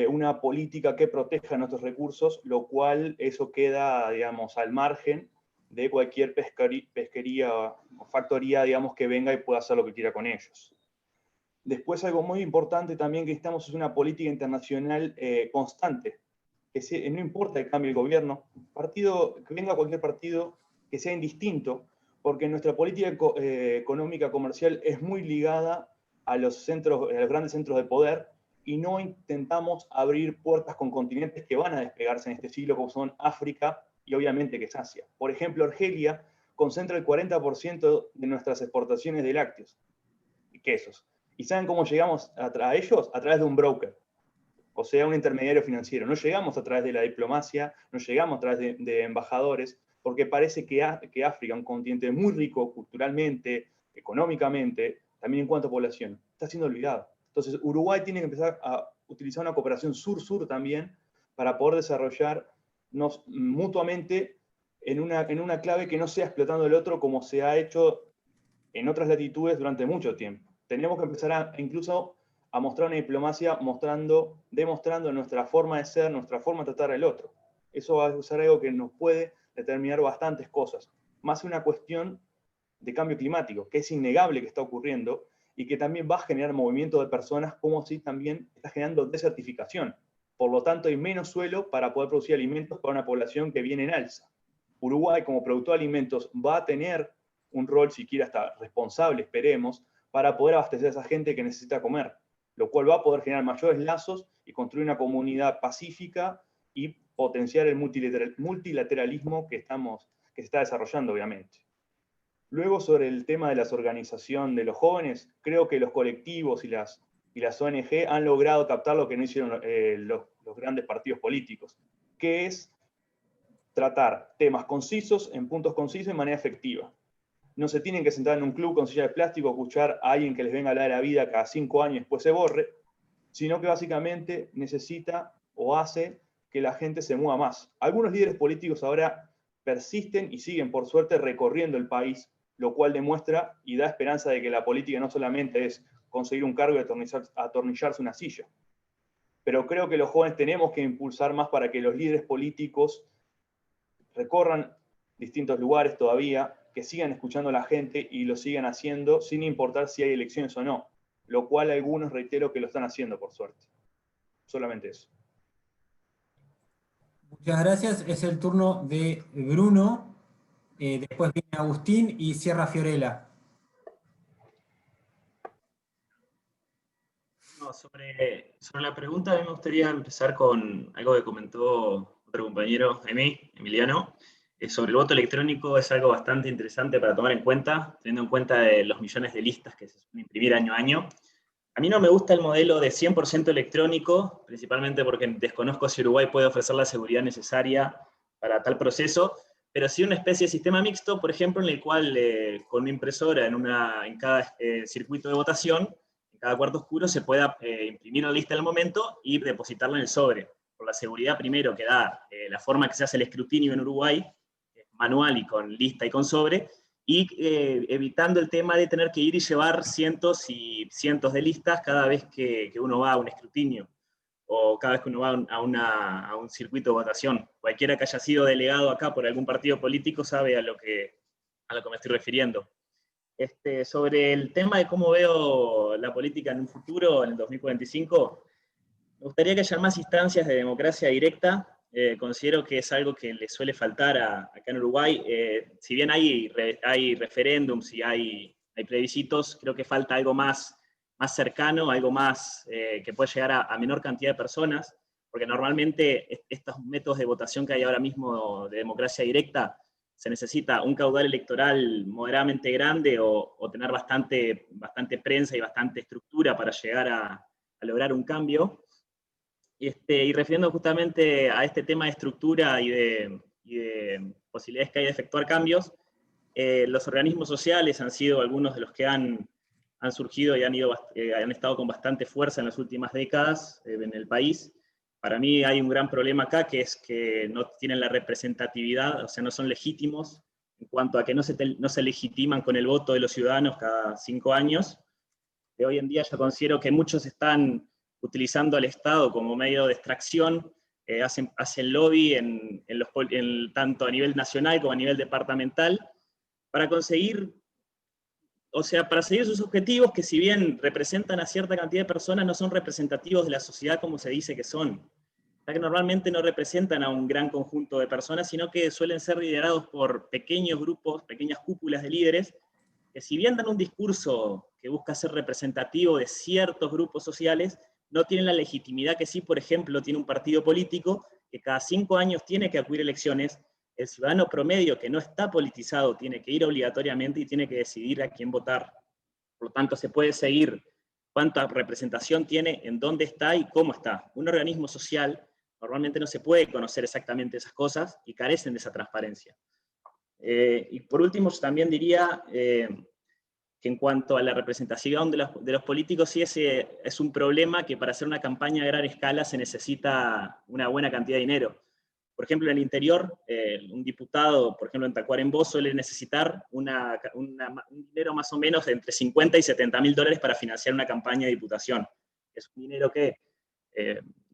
[SPEAKER 6] una política que proteja nuestros recursos, lo cual eso queda, digamos, al margen de cualquier pesquería o factoría, digamos, que venga y pueda hacer lo que quiera con ellos. Después, algo muy importante también que necesitamos es una política internacional constante, que no importa el cambio del gobierno, que venga cualquier partido que sea indistinto, porque nuestra política económica comercial es muy ligada a los grandes centros de poder, y no intentamos abrir puertas con continentes que van a despegarse en este siglo, como son África y obviamente que es Asia. Por ejemplo, Argelia concentra el 40% de nuestras exportaciones de lácteos y quesos. ¿Y saben cómo llegamos a ellos? A través de un broker, o sea, un intermediario financiero. No llegamos a través de la diplomacia, no llegamos a través de embajadores, porque parece que África, un continente muy rico culturalmente, económicamente, también en cuanto a población, está siendo olvidado. Entonces, Uruguay tiene que empezar a utilizar una cooperación sur-sur también para poder desarrollarnos mutuamente en una clave que no sea explotando el otro como se ha hecho en otras latitudes durante mucho tiempo. Tenemos que empezar incluso a mostrar una diplomacia demostrando nuestra forma de ser, nuestra forma de tratar al otro. Eso va a ser algo que nos puede determinar bastantes cosas. Más una cuestión de cambio climático, que es innegable que está ocurriendo y que también va a generar movimiento de personas, como si también está generando desertificación. Por lo tanto, hay menos suelo para poder producir alimentos para una población que viene en alza. Uruguay, como productor de alimentos, va a tener un rol, siquiera hasta responsable, esperemos, para poder abastecer a esa gente que necesita comer, lo cual va a poder generar mayores lazos y construir una comunidad pacífica y potenciar el multilateralismo que se está desarrollando, obviamente. Luego, sobre el tema de las organizaciones de los jóvenes, creo que los colectivos y las ONG han logrado captar lo que no hicieron los grandes partidos políticos, que es tratar temas concisos, en puntos concisos, de manera efectiva. No se tienen que sentar en un club con silla de plástico, escuchar a alguien que les venga a hablar de la vida cada 5 años y después se borre, sino que básicamente necesita o hace que la gente se mueva más. Algunos líderes políticos ahora persisten y siguen, por suerte, recorriendo el país, lo cual demuestra y da esperanza de que la política no solamente es conseguir un cargo y atornillarse una silla. Pero creo que los jóvenes tenemos que impulsar más para que los líderes políticos recorran distintos lugares todavía, que sigan escuchando a la gente y lo sigan haciendo sin importar si hay elecciones o no, lo cual algunos reitero que lo están haciendo, por suerte. Solamente eso.
[SPEAKER 2] Muchas gracias. Es el turno de Bruno, después viene Agustín y cierra Fiorella.
[SPEAKER 5] No, sobre la pregunta, a mí me gustaría empezar con algo que comentó otro compañero, Emiliano. Sobre el voto electrónico es algo bastante interesante para tomar en cuenta, teniendo en cuenta de los millones de listas que se suelen imprimir año a año. A mí no me gusta el modelo de 100% electrónico, principalmente porque desconozco si Uruguay puede ofrecer la seguridad necesaria para tal proceso, pero sí una especie de sistema mixto, por ejemplo, en el cual con una impresora en cada circuito de votación, en cada cuarto oscuro, se pueda imprimir la lista en el momento y depositarla en el sobre. Por la seguridad primero que da la forma que se hace el escrutinio en Uruguay, manual y con lista y con sobre, y evitando el tema de tener que ir y llevar cientos y cientos de listas cada vez que uno va a un escrutinio, o cada vez que uno va a un circuito de votación. Cualquiera que haya sido delegado acá por algún partido político sabe a lo que me estoy refiriendo. Sobre el tema de cómo veo la política en un futuro, en el 2045, me gustaría que haya más instancias de democracia directa. Considero que es algo que le suele faltar acá en Uruguay. Si bien hay referéndums y hay plebiscitos, creo que falta algo más cercano, algo más que pueda llegar a menor cantidad de personas, porque normalmente estos métodos de votación que hay ahora mismo de democracia directa, se necesita un caudal electoral moderadamente grande o tener bastante prensa y bastante estructura para llegar a lograr un cambio. Y refiriendo justamente a este tema de estructura y de posibilidades que hay de efectuar cambios, los organismos sociales han sido algunos de los que han surgido y han estado con bastante fuerza en las últimas décadas en el país. Para mí hay un gran problema acá, que es que no tienen la representatividad, o sea, no son legítimos en cuanto a que no se legitiman con el voto de los ciudadanos cada 5 años. De hoy en día yo considero que muchos están utilizando al Estado como medio de extracción, hacen lobby tanto a nivel nacional como a nivel departamental, para conseguir, para seguir sus objetivos, que si bien representan a cierta cantidad de personas, no son representativos de la sociedad como se dice que son. Ya que normalmente no representan a un gran conjunto de personas, sino que suelen ser liderados por pequeños grupos, pequeñas cúpulas de líderes, que si bien dan un discurso que busca ser representativo de ciertos grupos sociales, no tienen la legitimidad que sí, por ejemplo, tiene un partido político que cada 5 años tiene que acudir a elecciones. El ciudadano promedio que no está politizado tiene que ir obligatoriamente y tiene que decidir a quién votar. Por lo tanto, se puede seguir cuánta representación tiene, en dónde está y cómo está. Un organismo social normalmente no se puede conocer exactamente esas cosas y carecen de esa transparencia. Y por último, también diría que en cuanto a la representación de los políticos, sí es un problema que para hacer una campaña a gran escala se necesita una buena cantidad de dinero. Por ejemplo, en el interior, un diputado, por ejemplo, en Tacuarembó, suele necesitar un dinero más o menos de entre 50 y 70 mil dólares para financiar una campaña de diputación. Es un dinero que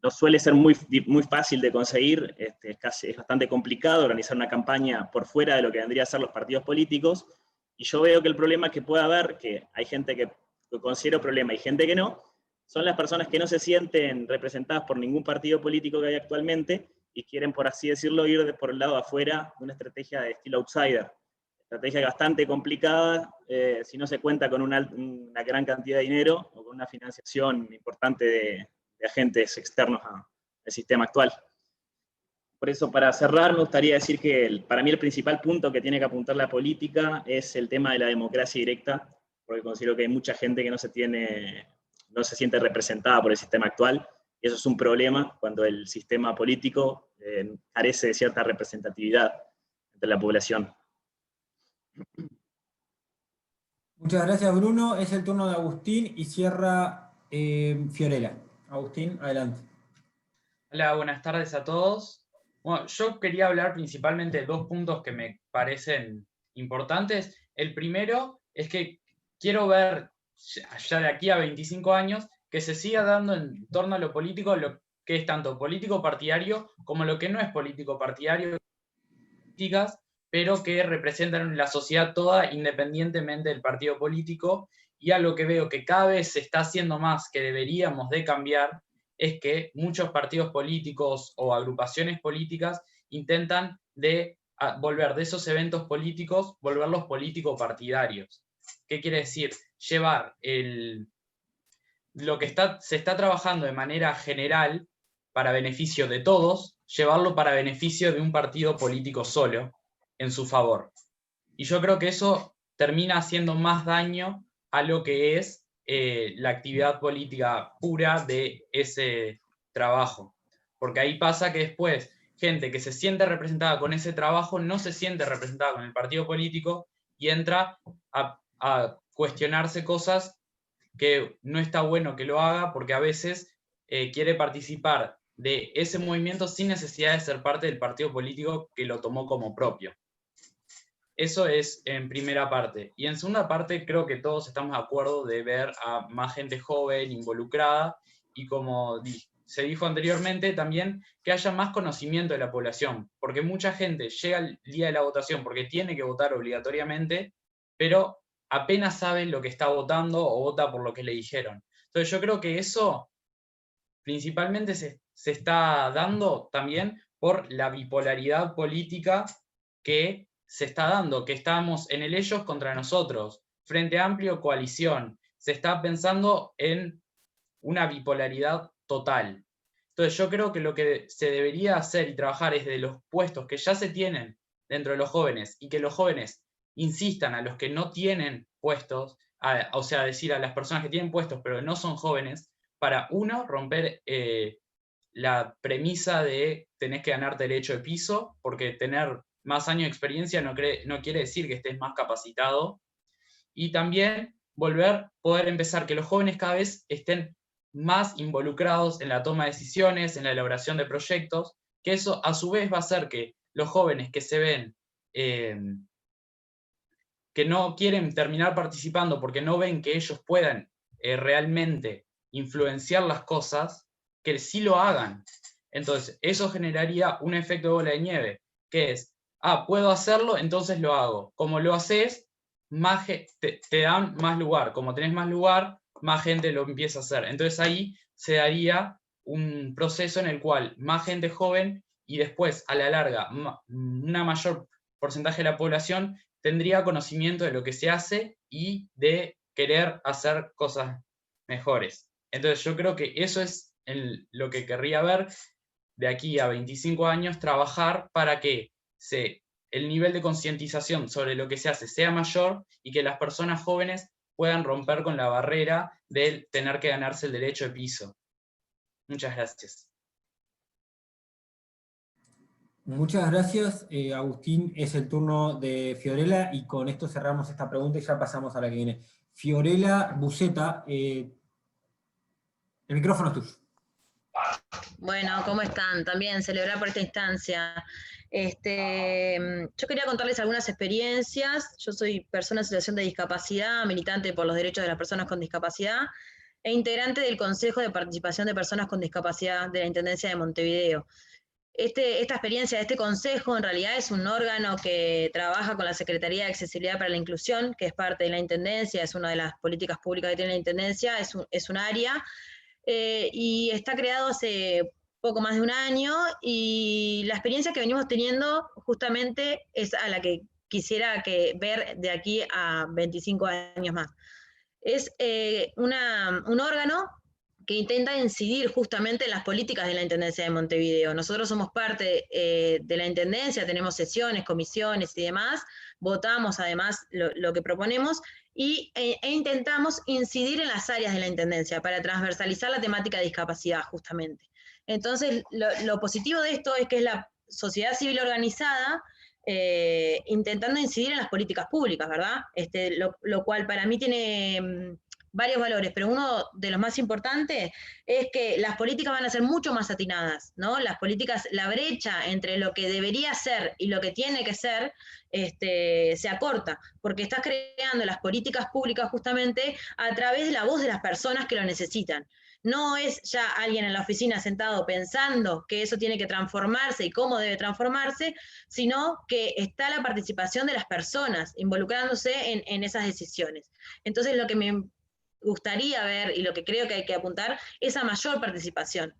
[SPEAKER 5] no suele ser muy fácil de conseguir, es bastante complicado organizar una campaña por fuera de lo que vendría a ser los partidos políticos, y yo veo que el problema que puede haber, que hay gente que considero problema y gente que no, son las personas que no se sienten representadas por ningún partido político que hay actualmente, y quieren, por así decirlo, ir por el lado de afuera de una estrategia de estilo outsider. Estrategia bastante complicada si no se cuenta con una gran cantidad de dinero o con una financiación importante de agentes externos al sistema actual. Por eso, para cerrar, me gustaría decir que para mí el principal punto que tiene que apuntar la política es el tema de la democracia directa, porque considero que hay mucha gente que no se siente representada por el sistema actual, y eso es un problema cuando el sistema político carece de cierta representatividad entre la población.
[SPEAKER 2] Muchas gracias, Bruno. Es el turno de Agustín y cierra Fiorella. Agustín, adelante.
[SPEAKER 10] Hola, buenas tardes a todos. Bueno, yo quería hablar principalmente de dos puntos que me parecen importantes. El primero es que quiero ver, ya de aquí a 25 años, que se siga dando en torno a lo político lo que es tanto político partidario como lo que no es político partidario, pero que representan la sociedad toda independientemente del partido político. Y a lo que veo que cada vez se está haciendo más, que deberíamos de cambiar, es que muchos partidos políticos o agrupaciones políticas intentan volver de esos eventos políticos, volverlos político-partidarios. ¿Qué quiere decir? Llevar lo que se está trabajando de manera general para beneficio de todos, llevarlo para beneficio de un partido político solo, en su favor. Y yo creo que eso termina haciendo más daño a lo que es la actividad política pura de ese trabajo. Porque ahí pasa que después gente que se siente representada con ese trabajo no se siente representada con el partido político y entra a cuestionarse cosas que no está bueno que lo haga, porque a veces quiere participar de ese movimiento sin necesidad de ser parte del partido político que lo tomó como propio. Eso es en primera parte. Y en segunda parte creo que todos estamos de acuerdo de ver a más gente joven involucrada y, como se dijo anteriormente, también que haya más conocimiento de la población, porque mucha gente llega el día de la votación porque tiene que votar obligatoriamente, pero apenas sabe lo que está votando o vota por lo que le dijeron. Entonces yo creo que eso principalmente se está dando también por la bipolaridad política que se está dando, que estamos en el ellos contra nosotros, Frente Amplio, coalición. Se está pensando en una bipolaridad total. Entonces yo creo que lo que se debería hacer y trabajar es de los puestos que ya se tienen dentro de los jóvenes, y que los jóvenes insistan a los que no tienen puestos, o sea, decir a las personas que tienen puestos pero no son jóvenes, para uno, romper la premisa de tenés que ganarte derecho de piso, porque tener más años de experiencia no quiere decir que estés más capacitado, y también poder empezar que los jóvenes cada vez estén más involucrados en la toma de decisiones, en la elaboración de proyectos, que eso a su vez va a hacer que los jóvenes que se ven que no quieren terminar participando porque no ven que ellos puedan realmente influenciar las cosas, que sí lo hagan. Entonces, eso generaría un efecto de bola de nieve, que es, puedo hacerlo, entonces lo hago. Como lo haces, te dan más lugar. Como tenés más lugar, más gente lo empieza a hacer. Entonces ahí se daría un proceso en el cual más gente joven y después, a la larga, una mayor porcentaje de la población tendría conocimiento de lo que se hace y de querer hacer cosas mejores. Entonces yo creo que eso es lo que querría ver de aquí a 25 años, trabajar para que el nivel de concientización sobre lo que se hace sea mayor y que las personas jóvenes puedan romper con la barrera de tener que ganarse el derecho de piso. Muchas gracias.
[SPEAKER 2] Muchas gracias, Agustín. Es el turno de Fiorella, y con esto cerramos esta pregunta y ya pasamos a la que viene. Fiorella Buceta, el micrófono es tuyo.
[SPEAKER 11] Bueno, ¿cómo están? También celebrar por esta instancia. Yo quería contarles algunas experiencias. Yo soy persona en situación de discapacidad, militante por los derechos de las personas con discapacidad e integrante del Consejo de Participación de Personas con Discapacidad de la Intendencia de Montevideo. Esta experiencia de este consejo en realidad es un órgano que trabaja con la Secretaría de Accesibilidad para la Inclusión, que es parte de la Intendencia, es una de las políticas públicas que tiene la Intendencia, es un área, y está creado hace poco más de un año, y la experiencia que venimos teniendo justamente es a la que quisiera ver de aquí a 25 años más. Es un órgano que intenta incidir justamente en las políticas de la Intendencia de Montevideo. Nosotros somos parte de la Intendencia, tenemos sesiones, comisiones y demás, votamos además lo que proponemos, e intentamos incidir en las áreas de la Intendencia para transversalizar la temática de discapacidad justamente. Entonces, lo positivo de esto es que es la sociedad civil organizada intentando incidir en las políticas públicas, ¿verdad? Lo cual para mí tiene varios valores, pero uno de los más importantes es que las políticas van a ser mucho más atinadas, ¿no? Las políticas, la brecha entre lo que debería ser y lo que tiene que ser, se acorta, porque estás creando las políticas públicas justamente a través de la voz de las personas que lo necesitan. No es ya alguien en la oficina sentado pensando que eso tiene que transformarse y cómo debe transformarse, sino que está la participación de las personas involucrándose en esas decisiones. Entonces, lo que me gustaría ver y lo que creo que hay que apuntar es a mayor participación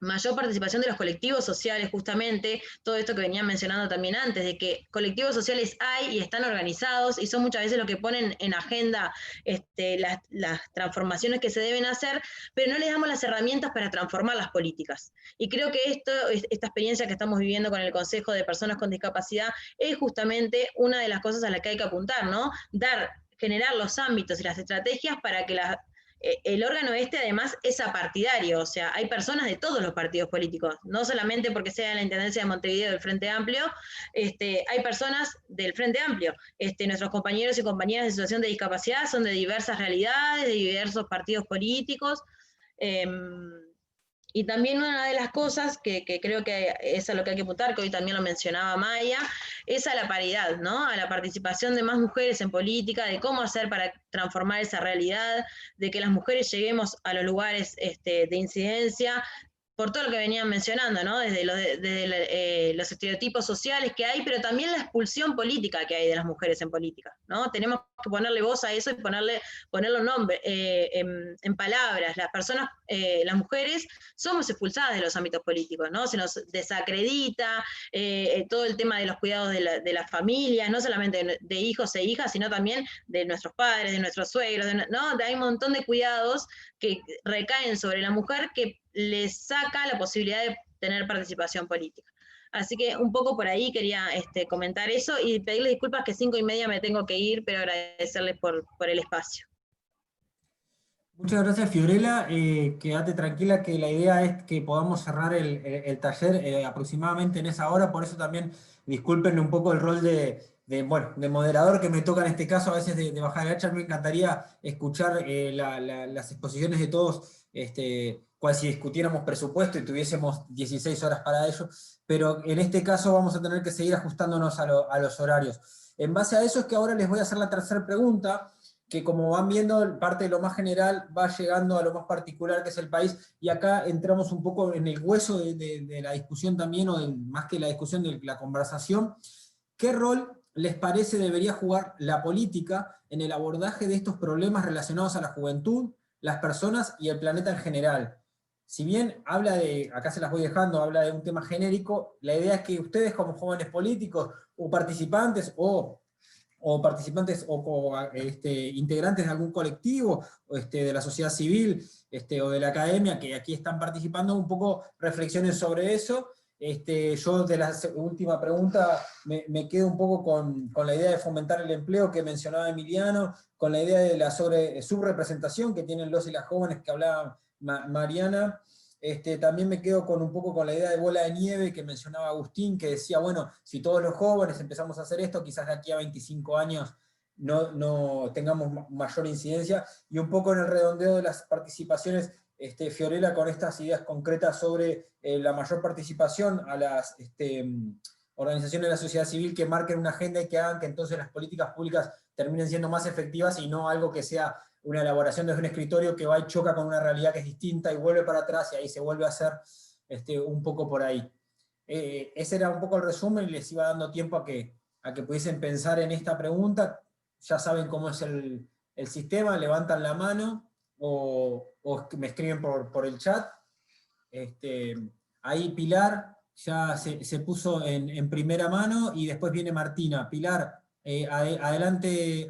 [SPEAKER 11] de los colectivos sociales, justamente, todo esto que venían mencionando también antes, de que colectivos sociales hay y están organizados y son muchas veces los que ponen en agenda las transformaciones que se deben hacer, pero no les damos las herramientas para transformar las políticas. Y creo que esta experiencia que estamos viviendo con el Consejo de Personas con Discapacidad es justamente una de las cosas a las que hay que apuntar, ¿no? Generar los ámbitos y las estrategias para que el órgano además es apartidario, o sea, hay personas de todos los partidos políticos, no solamente porque sea la Intendencia de Montevideo del Frente Amplio, hay personas del Frente Amplio. Nuestros compañeros y compañeras de situación de discapacidad son de diversas realidades, de diversos partidos políticos, y también una de las cosas que creo que es a lo que hay que apuntar, que hoy también lo mencionaba Maya, es a la paridad, ¿no? A la participación de más mujeres en política, de cómo hacer para transformar esa realidad, de que las mujeres lleguemos a los lugares de incidencia, por todo lo que venían mencionando, ¿no? Desde los estereotipos sociales que hay, pero también la expulsión política que hay de las mujeres en política, ¿no? Tenemos que ponerle voz a eso y ponerlo nombre, en palabras. Las personas, las mujeres, somos expulsadas de los ámbitos políticos, ¿no? Se nos desacredita todo el tema de los cuidados de las familias, no solamente de hijos e hijas, sino también de nuestros padres, de nuestros suegros, ¿no? Hay un montón de cuidados que recaen sobre la mujer que les saca la posibilidad de tener participación política. Así que un poco por ahí quería comentar eso y pedirles disculpas que 5:30 me tengo que ir, pero agradecerles por el espacio.
[SPEAKER 2] Muchas gracias, Fiorella. Quédate tranquila que la idea es que podamos cerrar el taller aproximadamente en esa hora, por eso también discúlpenme un poco el rol de moderador que me toca en este caso, a veces de bajar el hacha. Me encantaría escuchar las exposiciones de todos, cual si discutiéramos presupuesto y tuviésemos 16 horas para ello, pero en este caso vamos a tener que seguir ajustándonos a los horarios. En base a eso es que ahora les voy a hacer la tercera pregunta, que como van viendo, parte de lo más general va llegando a lo más particular que es el país, y acá entramos un poco en el hueso de la discusión también, más que la discusión, de la conversación. ¿Qué rol les parece debería jugar la política en el abordaje de estos problemas relacionados a la juventud, las personas y el planeta en general? Si bien habla acá se las voy dejando, habla de un tema genérico, la idea es que ustedes como jóvenes políticos, o participantes, o integrantes de algún colectivo, de la sociedad civil, o de la academia, que aquí están participando, un poco reflexionen sobre eso, Yo de la última pregunta me quedo un poco con la idea de fomentar el empleo que mencionaba Emiliano, con la idea de la subrepresentación que tienen los y las jóvenes que hablaba Mariana. También me quedo un poco con la idea de bola de nieve que mencionaba Agustín, que decía, bueno, si todos los jóvenes empezamos a hacer esto, quizás de aquí a 25 años no tengamos mayor incidencia, y un poco en el redondeo de las participaciones, Fiorella con estas ideas concretas sobre la mayor participación a las organizaciones de la sociedad civil que marquen una agenda y que hagan que entonces las políticas públicas terminen siendo más efectivas y no algo que sea una elaboración desde un escritorio que va y choca con una realidad que es distinta y vuelve para atrás y ahí se vuelve a hacer un poco por ahí. Ese era un poco el resumen y les iba dando tiempo a que pudiesen pensar en esta pregunta. Ya saben cómo es el sistema, levantan la mano o me escriben por el chat. Ahí Pilar ya se puso en primera mano y después viene Martina. Pilar, adelante.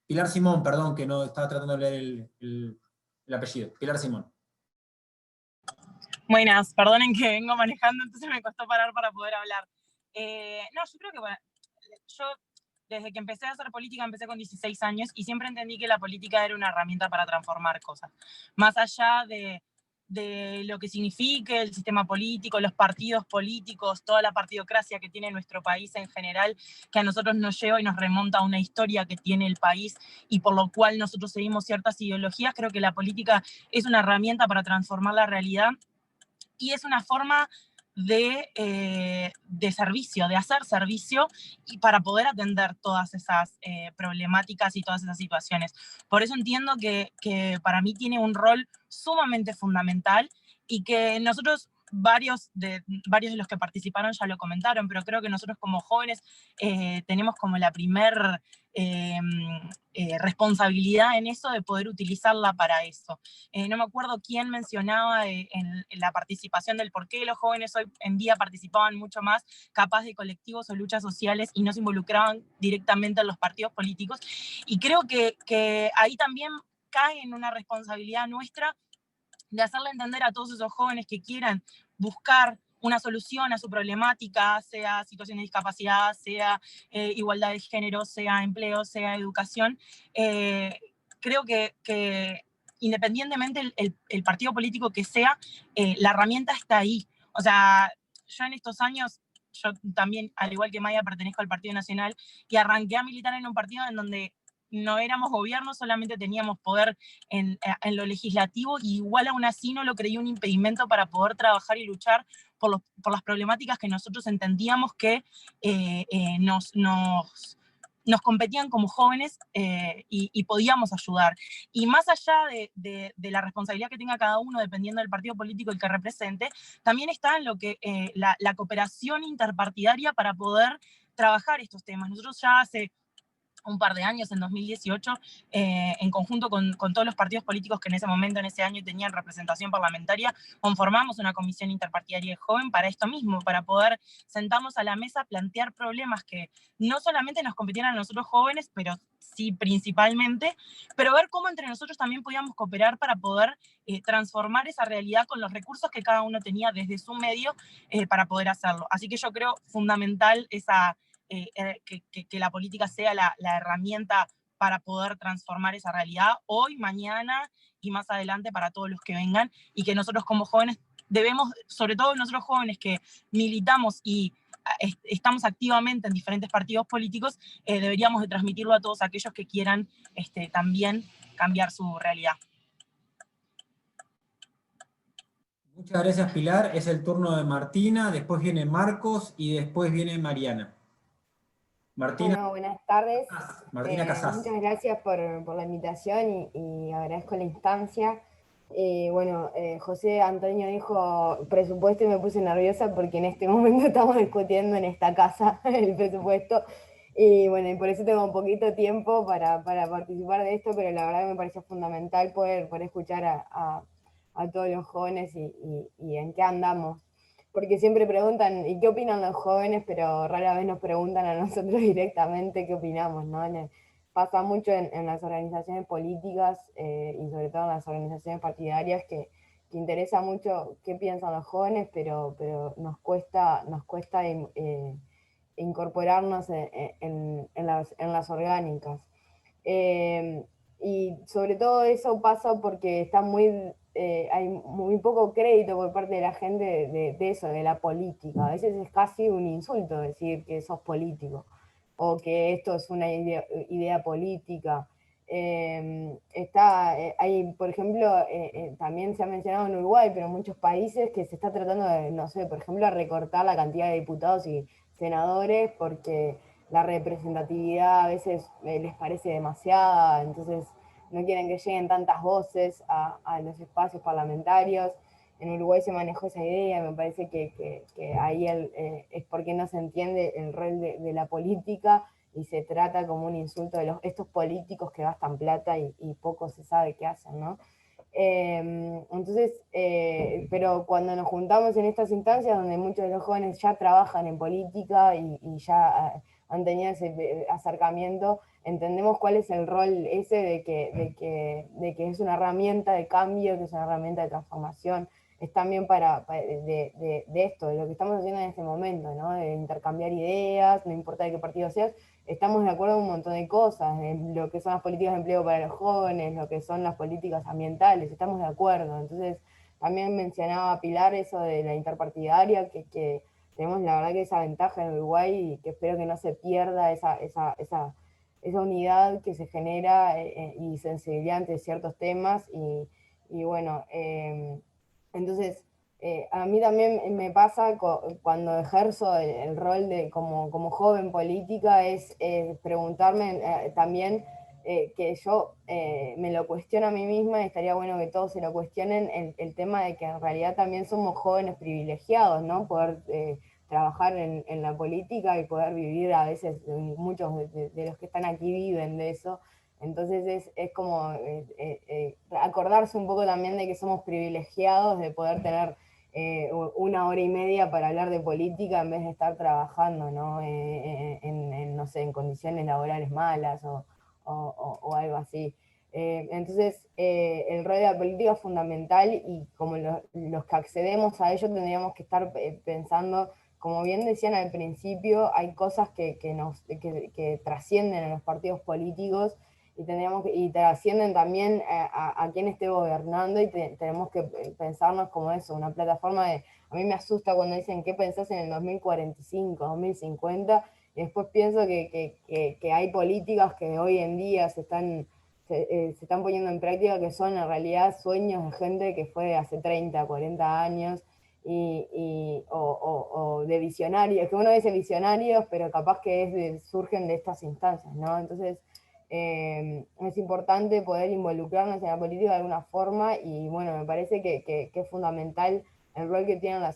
[SPEAKER 2] Pilar Simón, perdón, que no estaba tratando de leer el apellido. Pilar Simón.
[SPEAKER 12] Buenas, perdonen que vengo manejando, entonces me costó parar para poder hablar. No, yo creo que yo desde que empecé a hacer política empecé con 16 años y siempre entendí que la política era una herramienta para transformar cosas. Más allá de lo que signifique el sistema político, los partidos políticos, toda la partidocracia que tiene nuestro país en general, que a nosotros nos lleva y nos remonta a una historia que tiene el país y por lo cual nosotros seguimos ciertas ideologías, creo que la política es una herramienta para transformar la realidad y es una forma de servicio, de hacer servicio y para poder atender todas esas problemáticas y todas esas situaciones. Por eso entiendo que para mí tiene un rol sumamente fundamental y que nosotros, varios de los que participaron ya lo comentaron, pero creo que nosotros como jóvenes tenemos como la primer responsabilidad en eso de poder utilizarla para eso. No me acuerdo quién mencionaba en la participación del por qué los jóvenes hoy en día participaban mucho más capaz de colectivos o luchas sociales y no se involucraban directamente en los partidos políticos. Y creo que ahí también cae en una responsabilidad nuestra de hacerle entender a todos esos jóvenes que quieran buscar una solución a su problemática, sea situación de discapacidad, sea igualdad de género, sea empleo, sea educación. Creo que independientemente el partido político que sea, la herramienta está ahí. O sea, yo en estos años, yo también, al igual que Maya, pertenezco al Partido Nacional y arranqué a militar en un partido en donde no éramos gobierno, solamente teníamos poder en lo legislativo y igual aún así no lo creí un impedimento para poder trabajar y luchar por las problemáticas que nosotros entendíamos que nos competían como jóvenes y podíamos ayudar. Y más allá de la responsabilidad que tenga cada uno, dependiendo del partido político el que represente, también está en lo que la cooperación interpartidaria para poder trabajar estos temas. Nosotros ya hace un par de años, en 2018, en conjunto con todos los partidos políticos que en ese momento, en ese año, tenían representación parlamentaria, conformamos una comisión interpartidaria de joven para esto mismo, para poder sentarnos a la mesa, plantear problemas que no solamente nos competieran a nosotros jóvenes, pero sí principalmente, pero ver cómo entre nosotros también podíamos cooperar para poder transformar esa realidad con los recursos que cada uno tenía desde su medio para poder hacerlo. Así que yo creo fundamental que la política sea la herramienta para poder transformar esa realidad hoy, mañana y más adelante para todos los que vengan, y que nosotros como jóvenes debemos, sobre todo nosotros jóvenes que militamos y estamos activamente en diferentes partidos políticos, deberíamos de transmitirlo a todos aquellos que quieran también cambiar su realidad.
[SPEAKER 2] Muchas gracias, Pilar. Es el turno de Martina, después viene Marcos y después viene Mariana. Martina.
[SPEAKER 13] Bueno, buenas tardes.
[SPEAKER 2] Martina Casas.
[SPEAKER 13] Muchas gracias por la invitación y agradezco la instancia. José Antonio dijo presupuesto y me puse nerviosa porque en este momento estamos discutiendo en esta casa el presupuesto y bueno, y por eso tengo un poquito tiempo para participar de esto, pero la verdad que me pareció fundamental poder escuchar a todos los jóvenes y en qué andamos. Porque siempre preguntan, ¿y qué opinan los jóvenes? Pero rara vez nos preguntan a nosotros directamente qué opinamos, ¿no? Pasa mucho en las organizaciones políticas y sobre todo en las organizaciones partidarias que interesa mucho qué piensan los jóvenes, pero nos cuesta incorporarnos en las orgánicas. Y sobre todo eso pasa porque está hay muy poco crédito por parte de la gente de eso, de la política. A veces es casi un insulto decir que sos político, o que esto es una idea política. Hay, por ejemplo, también se ha mencionado en Uruguay, pero en muchos países que se está tratando de, no sé, por ejemplo, recortar la cantidad de diputados y senadores porque la representatividad a veces les parece demasiada, entonces no quieren que lleguen tantas voces a los espacios parlamentarios. En Uruguay se manejó esa idea, me parece que ahí es porque no se entiende el rol de la política y se trata como un insulto de estos políticos que gastan plata y poco se sabe qué hacen, ¿no? Entonces, pero cuando nos juntamos en estas instancias donde muchos de los jóvenes ya trabajan en política y ya han tenido ese acercamiento, entendemos cuál es el rol ese de que es una herramienta de cambio, que es una herramienta de transformación, es también de esto, de lo que estamos haciendo en este momento, ¿no? De intercambiar ideas, no importa de qué partido seas, estamos de acuerdo en un montón de cosas, en lo que son las políticas de empleo para los jóvenes, lo que son las políticas ambientales, estamos de acuerdo. Entonces, también mencionaba Pilar eso de la interpartidaria, que tenemos la verdad que esa ventaja en Uruguay y que espero que no se pierda esa unidad que se genera y sensibilidad ante ciertos temas y bueno, entonces a mí también me pasa cuando ejerzo el rol de como joven política es preguntarme también que yo me lo cuestiono a mí misma y estaría bueno que todos se lo cuestionen el tema de que en realidad también somos jóvenes privilegiados, ¿no? Poder trabajar en la política y poder vivir a veces, muchos de los que están aquí viven de eso, entonces es como acordarse un poco también de que somos privilegiados de poder tener 1 hora y media para hablar de política en vez de estar trabajando, ¿no? No sé, en condiciones laborales malas o algo así. Entonces, el rol de la política es fundamental y como los que accedemos a ello tendríamos que estar pensando, como bien decían al principio, hay cosas que trascienden a los partidos políticos y trascienden también a quien esté gobernando y tenemos que pensarnos como eso, una plataforma a mí me asusta cuando dicen ¿qué pensás en el 2045, 2050? Y después pienso que hay políticas que hoy en día se están poniendo en práctica que son en realidad sueños de gente que fue hace 30, 40 años, o de visionarios, que uno dice visionarios, pero capaz que surgen de estas instancias, ¿no? Entonces, es importante poder involucrarnos en la política de alguna forma y bueno, me parece que es fundamental el rol que tienen las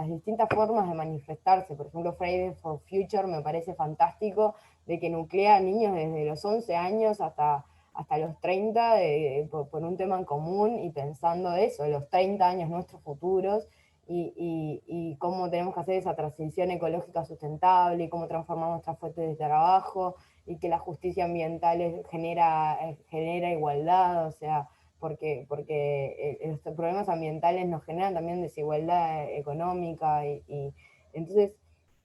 [SPEAKER 13] distintas formas de manifestarse. Por ejemplo, Fridays for Future me parece fantástico, de que nuclea a niños desde los 11 años hasta los 30 por un tema en común y pensando eso, los 30 años nuestros futuros y cómo tenemos que hacer esa transición ecológica sustentable y cómo transformar nuestras fuentes de trabajo y que la justicia ambiental genera igualdad, o sea, porque los problemas ambientales nos generan también desigualdad económica y entonces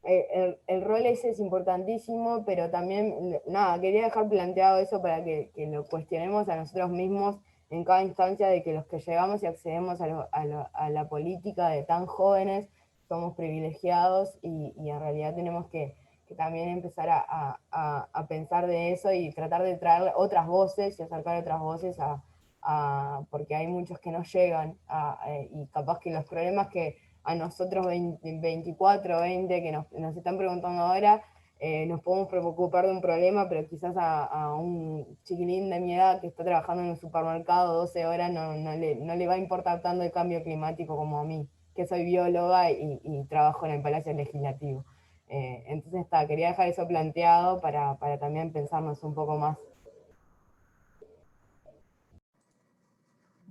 [SPEAKER 13] el rol ese es importantísimo, pero también, nada, quería dejar planteado eso para que lo cuestionemos a nosotros mismos en cada instancia de que los que llegamos y accedemos a la política de tan jóvenes somos privilegiados y en realidad tenemos que también empezar a pensar de eso y tratar de traer otras voces y acercar otras voces porque hay muchos que no llegan y capaz que los problemas que a nosotros 24, 20 que nos están preguntando ahora, nos podemos preocupar de un problema, pero quizás a un chiquilín de mi edad que está trabajando en un supermercado 12 horas no le va a importar tanto el cambio climático como a mí, que soy bióloga y trabajo en el Palacio Legislativo. Entonces quería dejar eso planteado para también pensarnos un poco más.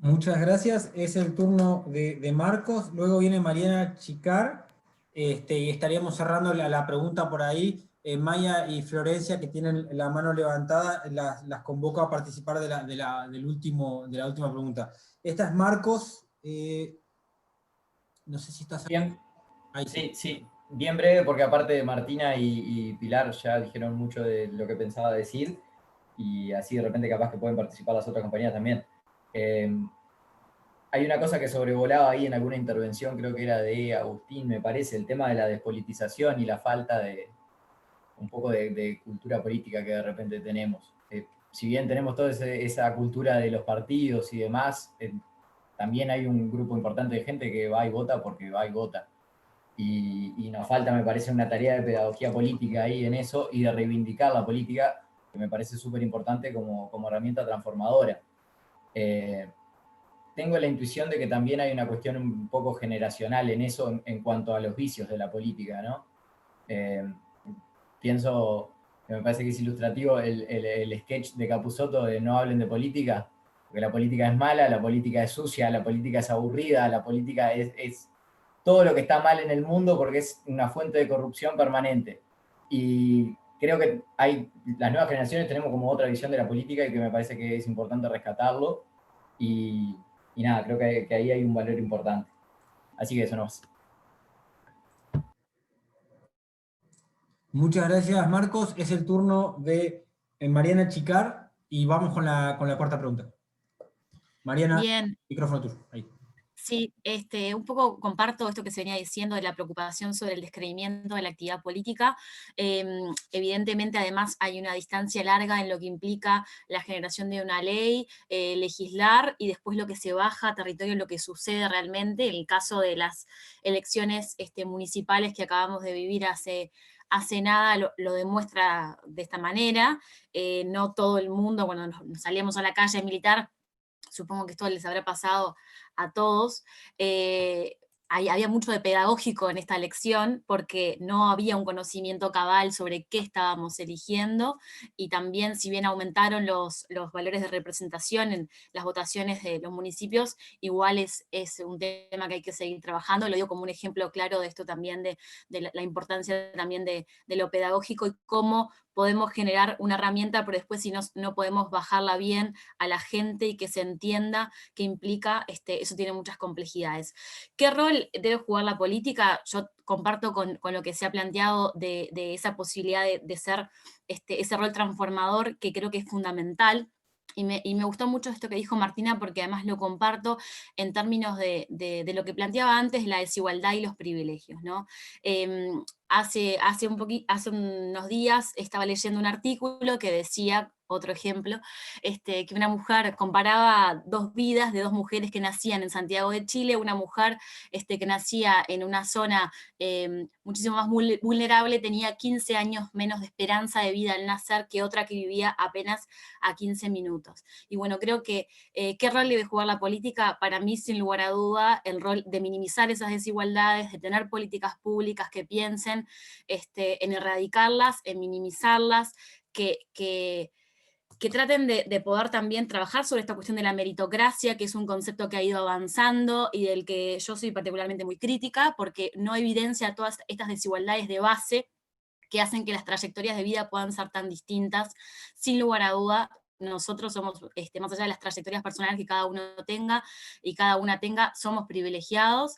[SPEAKER 2] Muchas gracias, es el turno de Marcos, luego viene Mariana Chicar, y estaríamos cerrando la pregunta por ahí. Maya y Florencia, que tienen la mano levantada, las convoco a participar de la última pregunta. Esta es Marcos. No sé si estás
[SPEAKER 4] bien.
[SPEAKER 2] Ahí.
[SPEAKER 4] Sí. Bien breve, porque aparte Martina y Pilar ya dijeron mucho de lo que pensaba decir, y así de repente capaz que pueden participar las otras compañías también. Hay una cosa que sobrevolaba ahí en alguna intervención, creo que era de Agustín, me parece, el tema de la despolitización y la falta de un poco de cultura política que de repente tenemos. Si bien tenemos toda esa cultura de los partidos y demás, también hay un grupo importante de gente que va y vota porque va y vota. Y nos falta, me parece, una tarea de pedagogía política ahí en eso y de reivindicar la política, que me parece súper importante como herramienta transformadora. Tengo la intuición de que también hay una cuestión un poco generacional en eso en cuanto a los vicios de la política, ¿no? Pienso que me parece que es ilustrativo el sketch de Capusotto de no hablen de política, porque la política es mala, la política es sucia, la política es aburrida, la política es todo lo que está mal en el mundo porque es una fuente de corrupción permanente. Y creo que las nuevas generaciones tenemos como otra visión de la política y que me parece que es importante rescatarlo. Y nada, creo que ahí hay un valor importante. Así que eso no es.
[SPEAKER 2] Muchas gracias, Marcos. Es el turno de Mariana Chicar y vamos con la cuarta pregunta. Mariana,
[SPEAKER 9] Bien.
[SPEAKER 2] Micrófono tuyo. Ahí.
[SPEAKER 9] Sí, un poco comparto esto que se venía diciendo de la preocupación sobre el descreimiento de la actividad política. Evidentemente, además, hay una distancia larga en lo que implica la generación de una ley, legislar, y después lo que se baja a territorio, lo que sucede realmente. En el caso de las elecciones municipales que acabamos de vivir hace nada, lo demuestra de esta manera. No todo el mundo, cuando nos salíamos a la calle a militar, supongo que esto les habrá pasado a todos, había mucho de pedagógico en esta elección porque no había un conocimiento cabal sobre qué estábamos eligiendo, y también, si bien aumentaron los valores de representación en las votaciones de los municipios, igual es un tema que hay que seguir trabajando. Lo digo como un ejemplo claro de esto también, de la importancia también de lo pedagógico y cómo podemos generar una herramienta, pero después si no podemos bajarla bien a la gente y que se entienda qué implica, eso tiene muchas complejidades. ¿Qué rol debe jugar la política? Yo comparto con lo que se ha planteado de esa posibilidad de ser ese rol transformador, que creo que es fundamental. Y me gustó mucho esto que dijo Martina, porque además lo comparto en términos de lo que planteaba antes, la desigualdad y los privilegios, ¿no? Hace unos días estaba leyendo un artículo que decía, otro ejemplo, que una mujer comparaba dos vidas de dos mujeres que nacían en Santiago de Chile, una mujer que nacía en una zona muchísimo más vulnerable, tenía 15 años menos de esperanza de vida al nacer que otra que vivía apenas a 15 minutos. Y bueno, creo que ¿qué rol debe jugar la política? Para mí, sin lugar a duda, el rol de minimizar esas desigualdades, de tener políticas públicas que piensen en erradicarlas, en minimizarlas, que traten de poder también trabajar sobre esta cuestión de la meritocracia, que es un concepto que ha ido avanzando y del que yo soy particularmente muy crítica, porque no evidencia todas estas desigualdades de base que hacen que las trayectorias de vida puedan ser tan distintas. Sin lugar a duda, nosotros somos, más allá de las trayectorias personales que cada uno tenga y cada una tenga, somos privilegiados,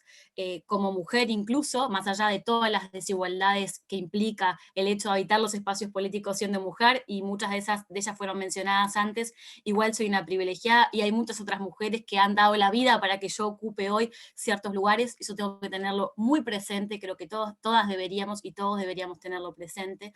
[SPEAKER 9] como mujer incluso, más allá de todas las desigualdades que implica el hecho de habitar los espacios políticos siendo mujer, y muchas de ellas fueron mencionadas antes, igual soy una privilegiada, y hay muchas otras mujeres que han dado la vida para que yo ocupe hoy ciertos lugares. Eso tengo que tenerlo muy presente, creo que todas deberíamos y todos deberíamos tenerlo presente,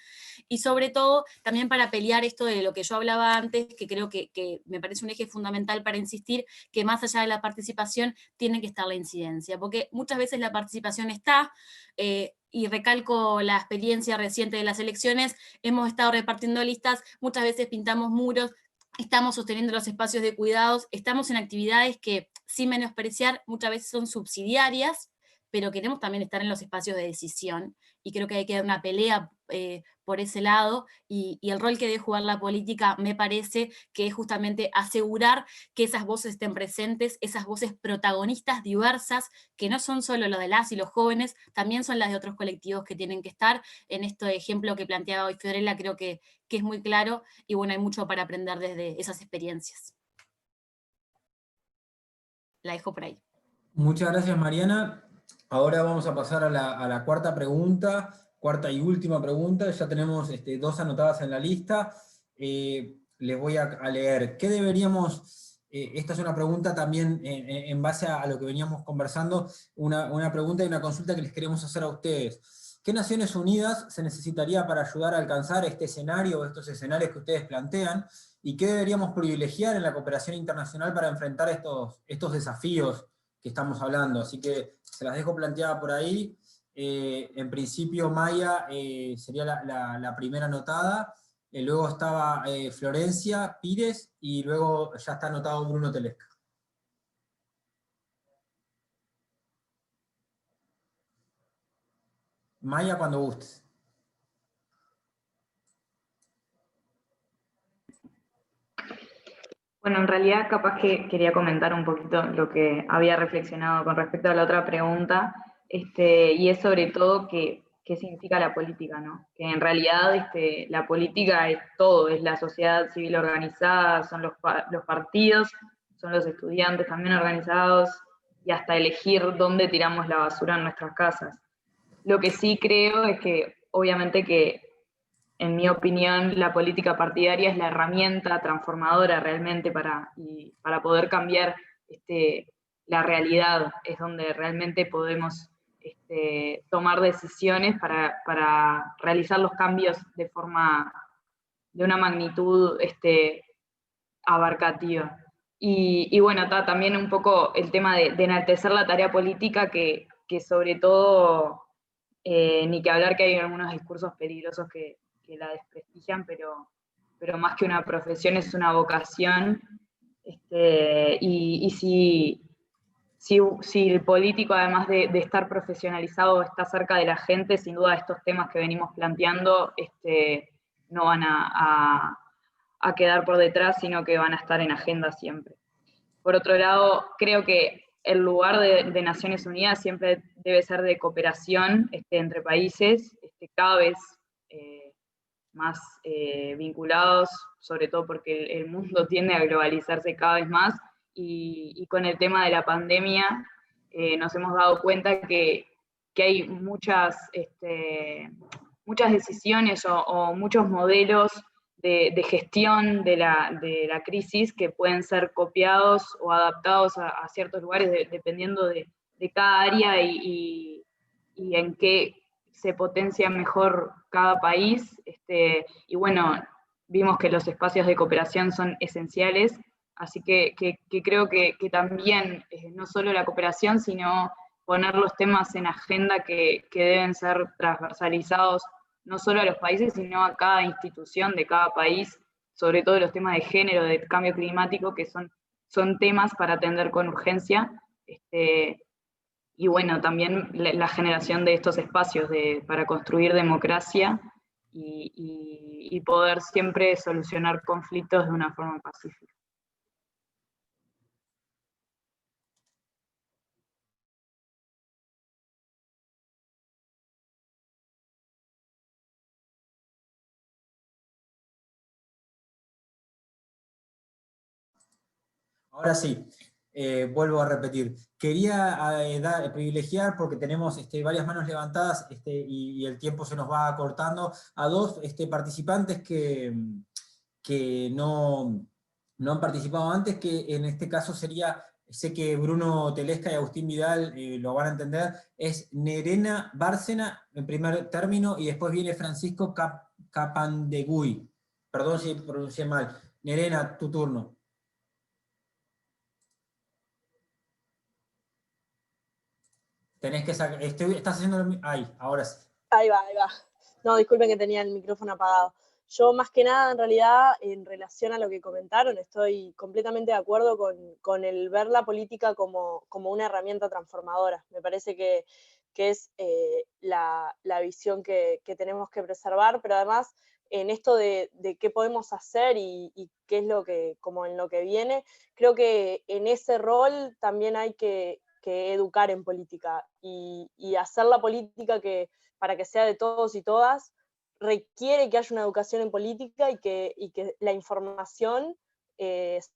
[SPEAKER 9] y sobre todo también para pelear esto de lo que yo hablaba antes, que creo que me parece un eje fundamental para insistir, que más allá de la participación tiene que estar la incidencia, porque muchas veces la participación está, y recalco la experiencia reciente de las elecciones, hemos estado repartiendo listas, muchas veces pintamos muros, estamos sosteniendo los espacios de cuidados, estamos en actividades que, sin menospreciar, muchas veces son subsidiarias, pero queremos también estar en los espacios de decisión, y creo que hay que dar una pelea por ese lado, y el rol que debe jugar la política me parece que es justamente asegurar que esas voces estén presentes, esas voces protagonistas diversas, que no son solo lo de las y los jóvenes, también son las de otros colectivos que tienen que estar. En este ejemplo que planteaba hoy Fiorella creo que es muy claro, y bueno, hay mucho para aprender desde esas experiencias. La dejo por ahí.
[SPEAKER 2] Muchas gracias, Mariana. Ahora vamos a pasar a la cuarta pregunta, cuarta y última pregunta. Ya tenemos 2 anotadas en la lista. Les voy a leer. ¿Qué deberíamos...? Esta es una pregunta también en base a lo que veníamos conversando, una pregunta y una consulta que les queremos hacer a ustedes. ¿Qué Naciones Unidas se necesitaría para ayudar a alcanzar este escenario o estos escenarios que ustedes plantean? ¿Y qué deberíamos privilegiar en la cooperación internacional para enfrentar estos desafíos que estamos hablando? Así que se las dejo planteada por ahí. En principio, Maya sería la primera anotada. Luego estaba Florencia Pires, y luego ya está anotado Bruno Telesca. Maya, cuando gustes.
[SPEAKER 7] Bueno, en realidad capaz que quería comentar un poquito lo que había reflexionado con respecto a la otra pregunta, y es sobre todo qué significa la política, ¿no? Que en realidad la política es todo, es la sociedad civil organizada, son los partidos, son los estudiantes también organizados, y hasta elegir dónde tiramos la basura en nuestras casas. Lo que sí creo es que, obviamente que, en mi opinión, la política partidaria es la herramienta transformadora realmente para poder cambiar la realidad, es donde realmente podemos tomar decisiones para realizar los cambios de una magnitud abarcativa. Y bueno, también un poco el tema de enaltecer la tarea política, que sobre todo, ni que hablar que hay algunos discursos peligrosos que la desprestigian, pero más que una profesión es una vocación, y si el político, además de estar profesionalizado, está cerca de la gente, sin duda estos temas que venimos planteando no van a quedar por detrás, sino que van a estar en agenda siempre. Por otro lado, creo que el lugar de Naciones Unidas siempre debe ser de cooperación entre países, cada vez más vinculados, sobre todo porque el mundo tiende a globalizarse cada vez más, y con el tema de la pandemia nos hemos dado cuenta que hay muchas decisiones o muchos modelos de gestión de la crisis que pueden ser copiados o adaptados a ciertos lugares dependiendo de cada área y en qué se potencia mejor cada país. Y bueno, vimos que los espacios de cooperación son esenciales, así que creo que también no solo la cooperación, sino poner los temas en agenda que deben ser transversalizados no solo a los países, sino a cada institución de cada país, sobre todo los temas de género, de cambio climático, que son temas para atender con urgencia. Y bueno, también la generación de estos espacios para construir democracia y poder siempre solucionar conflictos de una forma pacífica.
[SPEAKER 2] Ahora sí, vuelvo a repetir. Quería privilegiar, porque tenemos varias manos levantadas y el tiempo se nos va acortando, a 2 participantes que no han participado antes, que en este caso sería, sé que Bruno Telesca y Agustín Vidal lo van a entender, es Nerena Bárcena en primer término, y después viene Francisco Capandeguy. Perdón si pronuncié mal. Nerena, tu turno. Tenés que sacar, estás haciendo, ahí, ahora sí.
[SPEAKER 14] Ahí va. No, disculpen que tenía el micrófono apagado. Yo más que nada, en realidad, en relación a lo que comentaron, estoy completamente de acuerdo con el ver la política como una herramienta transformadora. Me parece que es la visión que tenemos que preservar, pero además en esto de qué podemos hacer y qué es lo que, como en lo que viene, creo que en ese rol también hay que educar en política y hacer la política para que sea de todos y todas, requiere que haya una educación en política y que la información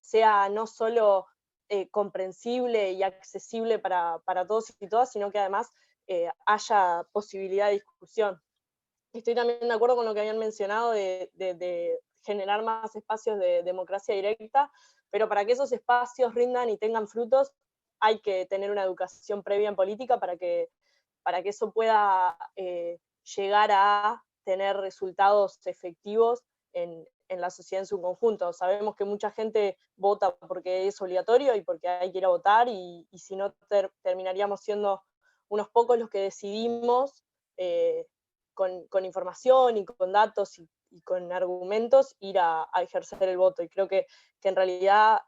[SPEAKER 14] sea no solo comprensible y accesible para todos y todas, sino que además haya posibilidad de discusión. Estoy también de acuerdo con lo que habían mencionado de generar más espacios de democracia directa, pero para que esos espacios rindan y tengan frutos, hay que tener una educación previa en política para que eso pueda llegar a tener resultados efectivos en la sociedad en su conjunto. Sabemos que mucha gente vota porque es obligatorio y porque hay que ir a votar, y si no terminaríamos siendo unos pocos los que decidimos con información y con datos y con argumentos ir a ejercer el voto. Y creo que en realidad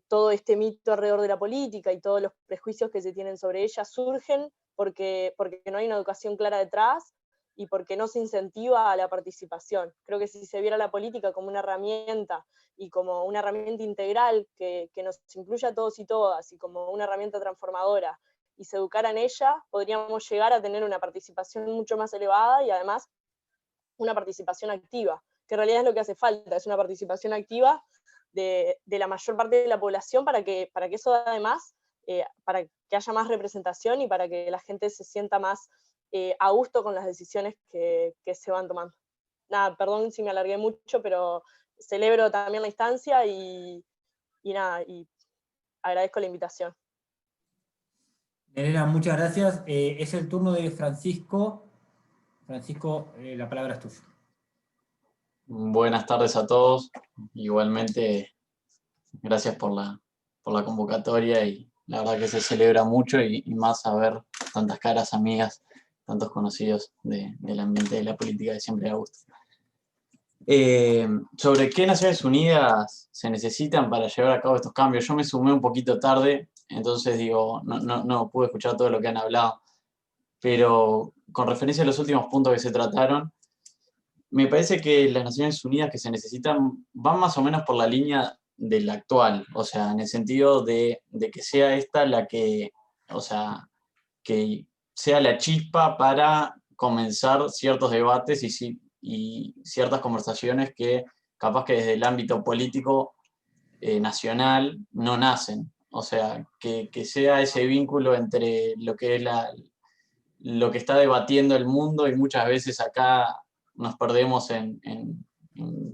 [SPEAKER 14] todo este mito alrededor de la política y todos los prejuicios que se tienen sobre ella surgen porque no hay una educación clara detrás y porque no se incentiva a la participación. Creo que si se viera la política como una herramienta y como una herramienta integral que nos incluya a todos y todas y como una herramienta transformadora y se educara en ella, podríamos llegar a tener una participación mucho más elevada y además una participación activa, que en realidad es lo que hace falta, es una participación activa de la mayor parte de la población para que eso además, para que haya más representación y para que la gente se sienta más a gusto con las decisiones que se van tomando. Nada, perdón si me alargué mucho, pero celebro también la instancia y agradezco la invitación.
[SPEAKER 2] Elena, muchas gracias. Es el turno de Francisco. Francisco, la palabra es tuya.
[SPEAKER 15] Buenas tardes a todos. Igualmente, gracias por la convocatoria, y la verdad que se celebra mucho y más a ver tantas caras amigas, tantos conocidos del ambiente de la política, que siempre da gusto. Sobre qué Naciones Unidas se necesitan para llevar a cabo estos cambios, yo me sumé un poquito tarde, entonces digo, no pude escuchar todo lo que han hablado, pero con referencia a los últimos puntos que se trataron, me parece que las Naciones Unidas que se necesitan van más o menos por la línea de la actual, o sea, en el sentido de que sea esta la que, o sea, que sea la chispa para comenzar ciertos debates y ciertas conversaciones que capaz que desde el ámbito político nacional no nacen. O sea, que sea ese vínculo entre lo que es lo que está debatiendo el mundo, y muchas veces acá nos perdemos en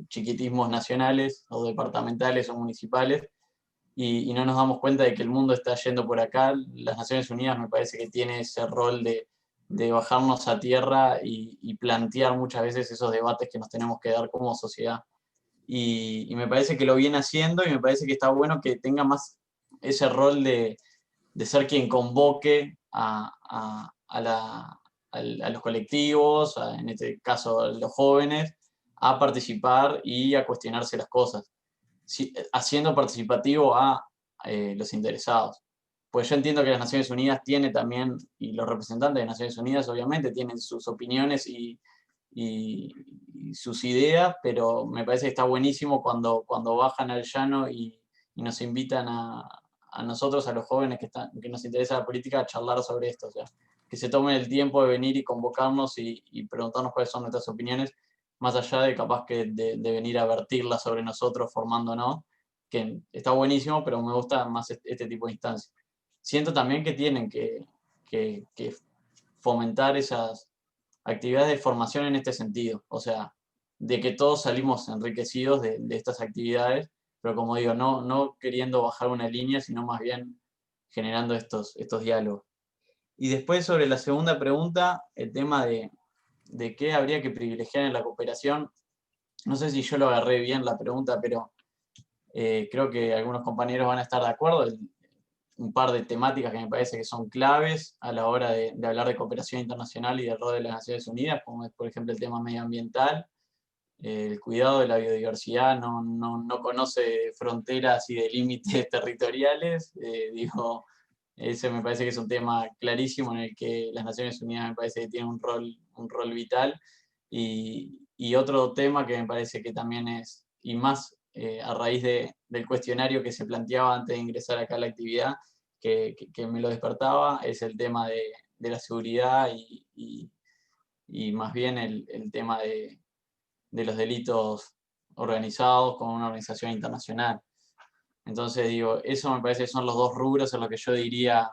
[SPEAKER 15] chiquitismos nacionales o departamentales o municipales, y no nos damos cuenta de que el mundo está yendo por acá. Las Naciones Unidas me parece que tiene ese rol de bajarnos a tierra y plantear muchas veces esos debates que nos tenemos que dar como sociedad. Y me parece que lo viene haciendo, y me parece que está bueno que tenga más ese rol de ser quien convoque a los colectivos, en este caso a los jóvenes, a participar y a cuestionarse las cosas, haciendo participativo a los interesados. Pues yo entiendo que las Naciones Unidas tiene también, y los representantes de Naciones Unidas obviamente tienen sus opiniones y sus ideas, pero me parece que está buenísimo cuando bajan al llano y nos invitan a nosotros, a los jóvenes que nos interesa la política, a charlar sobre esto. O sea, que se tomen el tiempo de venir y convocarnos y preguntarnos cuáles son nuestras opiniones, más allá de capaz que de venir a vertirlas sobre nosotros formándonos, que está buenísimo, pero me gusta más este tipo de instancias. Siento también que tienen que fomentar esas actividades de formación en este sentido, o sea, de que todos salimos enriquecidos de estas actividades, pero como digo, no queriendo bajar una línea, sino más bien generando estos diálogos. Y después, sobre la segunda pregunta, el tema de qué habría que privilegiar en la cooperación, no sé si yo lo agarré bien la pregunta, pero creo que algunos compañeros van a estar de acuerdo. un par de temáticas que me parece que son claves a la hora de hablar de cooperación internacional y del rol de las Naciones Unidas, como es, por ejemplo, el tema medioambiental. El cuidado de la biodiversidad no conoce fronteras y de límites territoriales. Digo, ese me parece que es un tema clarísimo en el que las Naciones Unidas me parece que tienen un rol vital. Y otro tema que me parece que también es, y más a raíz del cuestionario que se planteaba antes de ingresar acá a la actividad, que me lo despertaba, es el tema de la seguridad y más bien el tema de los delitos organizados con una organización internacional. Entonces, digo, eso me parece que son los dos rubros en los que yo diría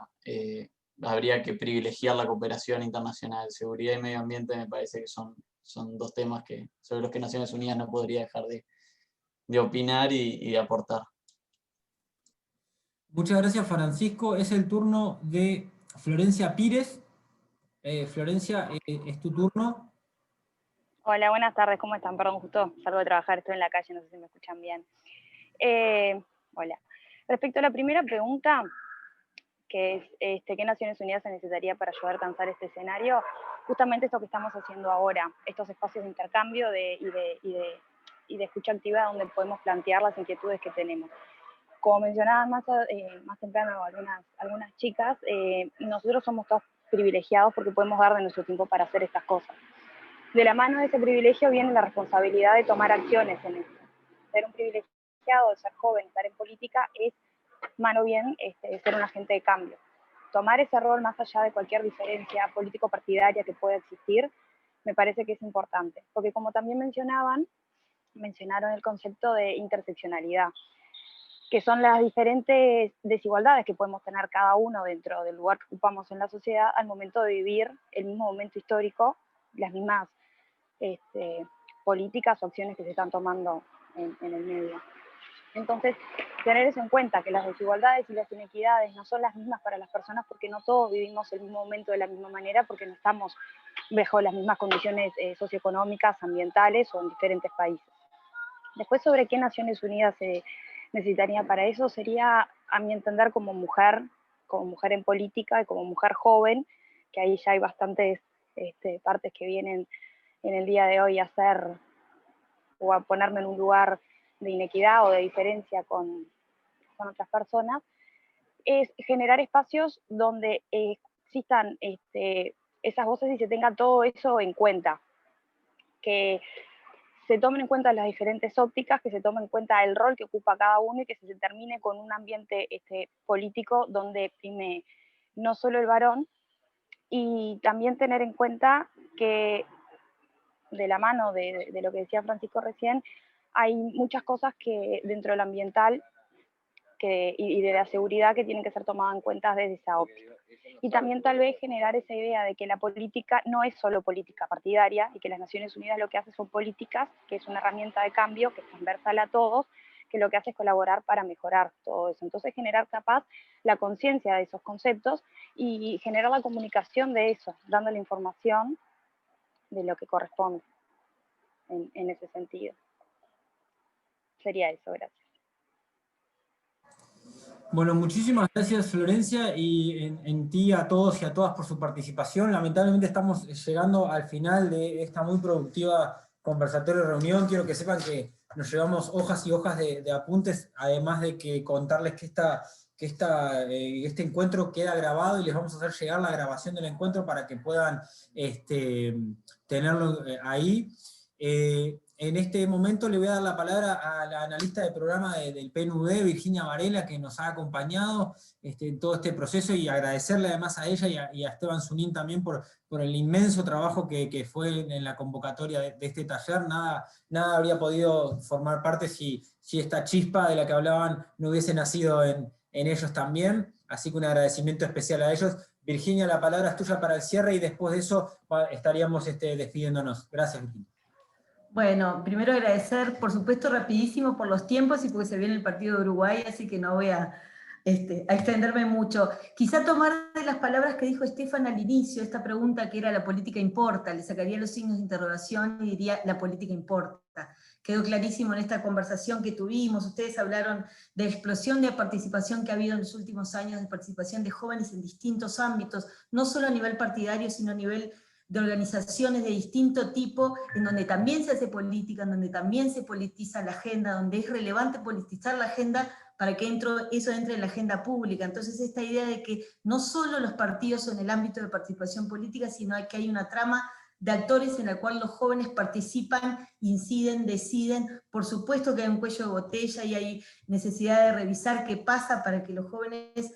[SPEAKER 15] habría que privilegiar la cooperación internacional. Seguridad y medio ambiente me parece que son dos temas sobre los que Naciones Unidas no podría dejar de opinar y de aportar.
[SPEAKER 2] Muchas gracias, Francisco. Es el turno de Florencia Pires. Florencia, es tu turno.
[SPEAKER 16] Hola, buenas tardes, ¿cómo están? Perdón, justo salgo de trabajar, estoy en la calle, no sé si me escuchan bien. Hola. Respecto a la primera pregunta, que es ¿qué Naciones Unidas se necesitaría para ayudar a alcanzar este escenario? Justamente esto que estamos haciendo ahora, estos espacios de intercambio y de escucha activa donde podemos plantear las inquietudes que tenemos. Como mencionaban más temprano algunas chicas, nosotros somos todos privilegiados porque podemos dar de nuestro tiempo para hacer estas cosas. De la mano de ese privilegio viene la responsabilidad de tomar acciones en esto. Ser un privilegiado, ser joven, estar en política, es mano bien ser un agente de cambio. Tomar ese rol más allá de cualquier diferencia político-partidaria que pueda existir, me parece que es importante. Porque como también mencionaron el concepto de interseccionalidad, que son las diferentes desigualdades que podemos tener cada uno dentro del lugar que ocupamos en la sociedad al momento de vivir el mismo momento histórico, las mismas políticas o acciones que se están tomando en el medio. Entonces, tener eso en cuenta, que las desigualdades y las inequidades no son las mismas para las personas porque no todos vivimos el mismo momento de la misma manera, porque no estamos bajo las mismas condiciones socioeconómicas, ambientales o en diferentes países. Después, sobre qué Naciones Unidas se necesitaría para eso, sería, a mi entender, como mujer en política y como mujer joven, que ahí ya hay bastantes partes que vienen en el día de hoy a hacer o a ponerme en un lugar de inequidad o de diferencia con otras personas, es generar espacios donde existan esas voces y se tenga todo eso en cuenta, que se tomen en cuenta las diferentes ópticas, que se tome en cuenta el rol que ocupa cada uno y que se termine con un ambiente político donde prime no solo el varón, y también tener en cuenta que de la mano de lo que decía Francisco recién, hay muchas cosas que dentro del ambiental y de la seguridad que tienen que ser tomadas en cuenta desde esa óptica. Y también tal vez generar esa idea de que la política no es solo política partidaria y que las Naciones Unidas lo que hace son políticas, que es una herramienta de cambio que es transversal a todos, que lo que hace es colaborar para mejorar todo eso. Entonces generar capaz la conciencia de esos conceptos y generar la comunicación de eso, dando la información de lo que corresponde en ese sentido. Sería eso, gracias.
[SPEAKER 2] Bueno, muchísimas gracias, Florencia, y en ti a todos y a todas por su participación. Lamentablemente estamos llegando al final de esta muy productiva conversatorio y reunión. Quiero que sepan que nos llevamos hojas y hojas de apuntes, además de que contarles que este encuentro queda grabado y les vamos a hacer llegar la grabación del encuentro para que puedan tenerlo ahí. En este momento le voy a dar la palabra a la analista de programa del PNUD, Virginia Varela, que nos ha acompañado en todo este proceso, y agradecerle además a ella y a Esteban Zunín también por el inmenso trabajo que fue en la convocatoria de este taller. Nada habría podido formar parte si esta chispa de la que hablaban no hubiese nacido en ellos también, así que un agradecimiento especial a ellos. Virginia, la palabra es tuya para el cierre, y después de eso estaríamos despidiéndonos. Gracias, Virginia.
[SPEAKER 17] Bueno, primero agradecer, por supuesto, rapidísimo por los tiempos y porque se viene el partido de Uruguay, así que no voy a a extenderme mucho. Quizá tomar de las palabras que dijo Estefan al inicio, esta pregunta que era la política importa, le sacaría los signos de interrogación y diría la política importa. Quedó clarísimo en esta conversación que tuvimos, ustedes hablaron de la explosión de participación que ha habido en los últimos años, de participación de jóvenes en distintos ámbitos, no solo a nivel partidario, sino a nivel de organizaciones de distinto tipo, en donde también se hace política, en donde también se politiza la agenda, donde es relevante politizar la agenda para que eso entre en la agenda pública. Entonces esta idea de que no solo los partidos son el ámbito de participación política, sino que hay una trama de actores en la cual los jóvenes participan, inciden, deciden. Por supuesto que hay un cuello de botella y hay necesidad de revisar qué pasa para que los jóvenes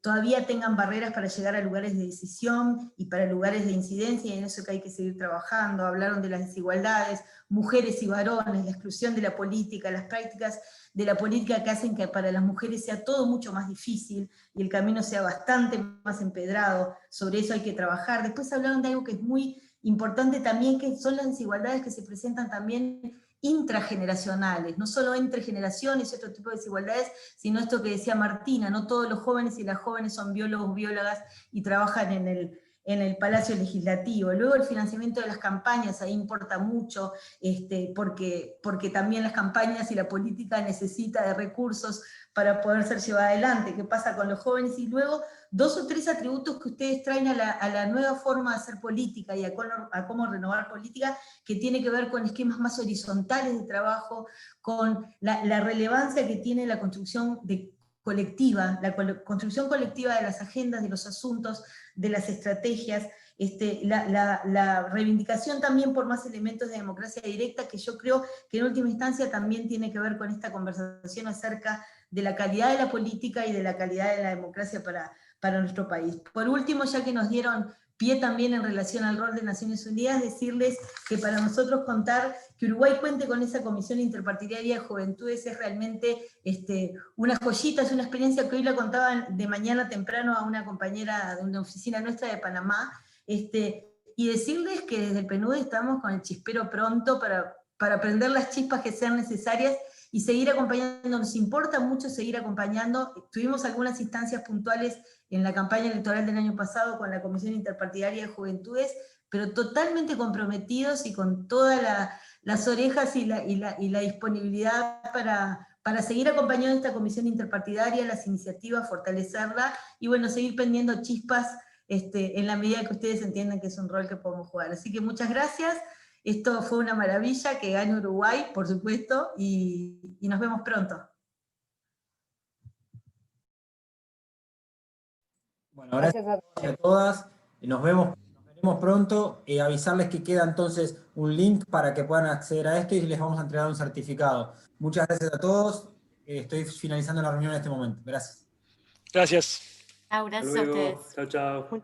[SPEAKER 17] todavía tengan barreras para llegar a lugares de decisión y para lugares de incidencia, y en eso que hay que seguir trabajando. Hablaron de las desigualdades, mujeres y varones, la exclusión de la política, las prácticas de la política que hacen que para las mujeres sea todo mucho más difícil y el camino sea bastante más empedrado. Sobre eso hay que trabajar. Después hablaron de algo que es muy importante también, que son las desigualdades que se presentan también intrageneracionales, no solo entre generaciones y otro tipo de desigualdades, sino esto que decía Martina, no todos los jóvenes y las jóvenes son biólogos, biólogas y trabajan en el Palacio Legislativo. Luego el financiamiento de las campañas, ahí importa mucho, porque también las campañas y la política necesita de recursos para poder ser llevada adelante. ¿Qué pasa con los jóvenes? Y luego 2 o 3 atributos que ustedes traen a la nueva forma de hacer política y a cómo renovar política, que tiene que ver con esquemas más horizontales de trabajo, con la relevancia que tiene la construcción colectiva, la construcción colectiva de las agendas, de los asuntos, de las estrategias, la reivindicación también por más elementos de democracia directa, que yo creo que en última instancia también tiene que ver con esta conversación acerca de la calidad de la política y de la calidad de la democracia para nuestro país. Por último, ya que nos dieron pie también en relación al rol de Naciones Unidas, decirles que para nosotros contar que Uruguay cuente con esa Comisión Interpartidaria de Juventudes es realmente una joyita, es una experiencia que hoy la contaba de mañana temprano a una compañera de una oficina nuestra de Panamá, y decirles que desde el PNUD estamos con el chispero pronto para prender las chispas que sean necesarias y seguir acompañando. Nos importa mucho seguir acompañando. Tuvimos algunas instancias puntuales en la campaña electoral del año pasado con la Comisión Interpartidaria de Juventudes, pero totalmente comprometidos y con todas las orejas y la disponibilidad para seguir acompañando esta Comisión Interpartidaria, las iniciativas, fortalecerla, y bueno, seguir prendiendo chispas en la medida que ustedes entiendan que es un rol que podemos jugar. Así que muchas gracias. Esto fue una maravilla, que gane Uruguay, por supuesto, y nos vemos pronto.
[SPEAKER 2] Bueno, gracias a todas, nos veremos pronto, avisarles que queda entonces un link para que puedan acceder a esto y les vamos a entregar un certificado. Muchas gracias a todos, estoy finalizando la reunión en este momento. Gracias.
[SPEAKER 1] Gracias.
[SPEAKER 9] Gracias a ustedes.
[SPEAKER 6] Chao, chao.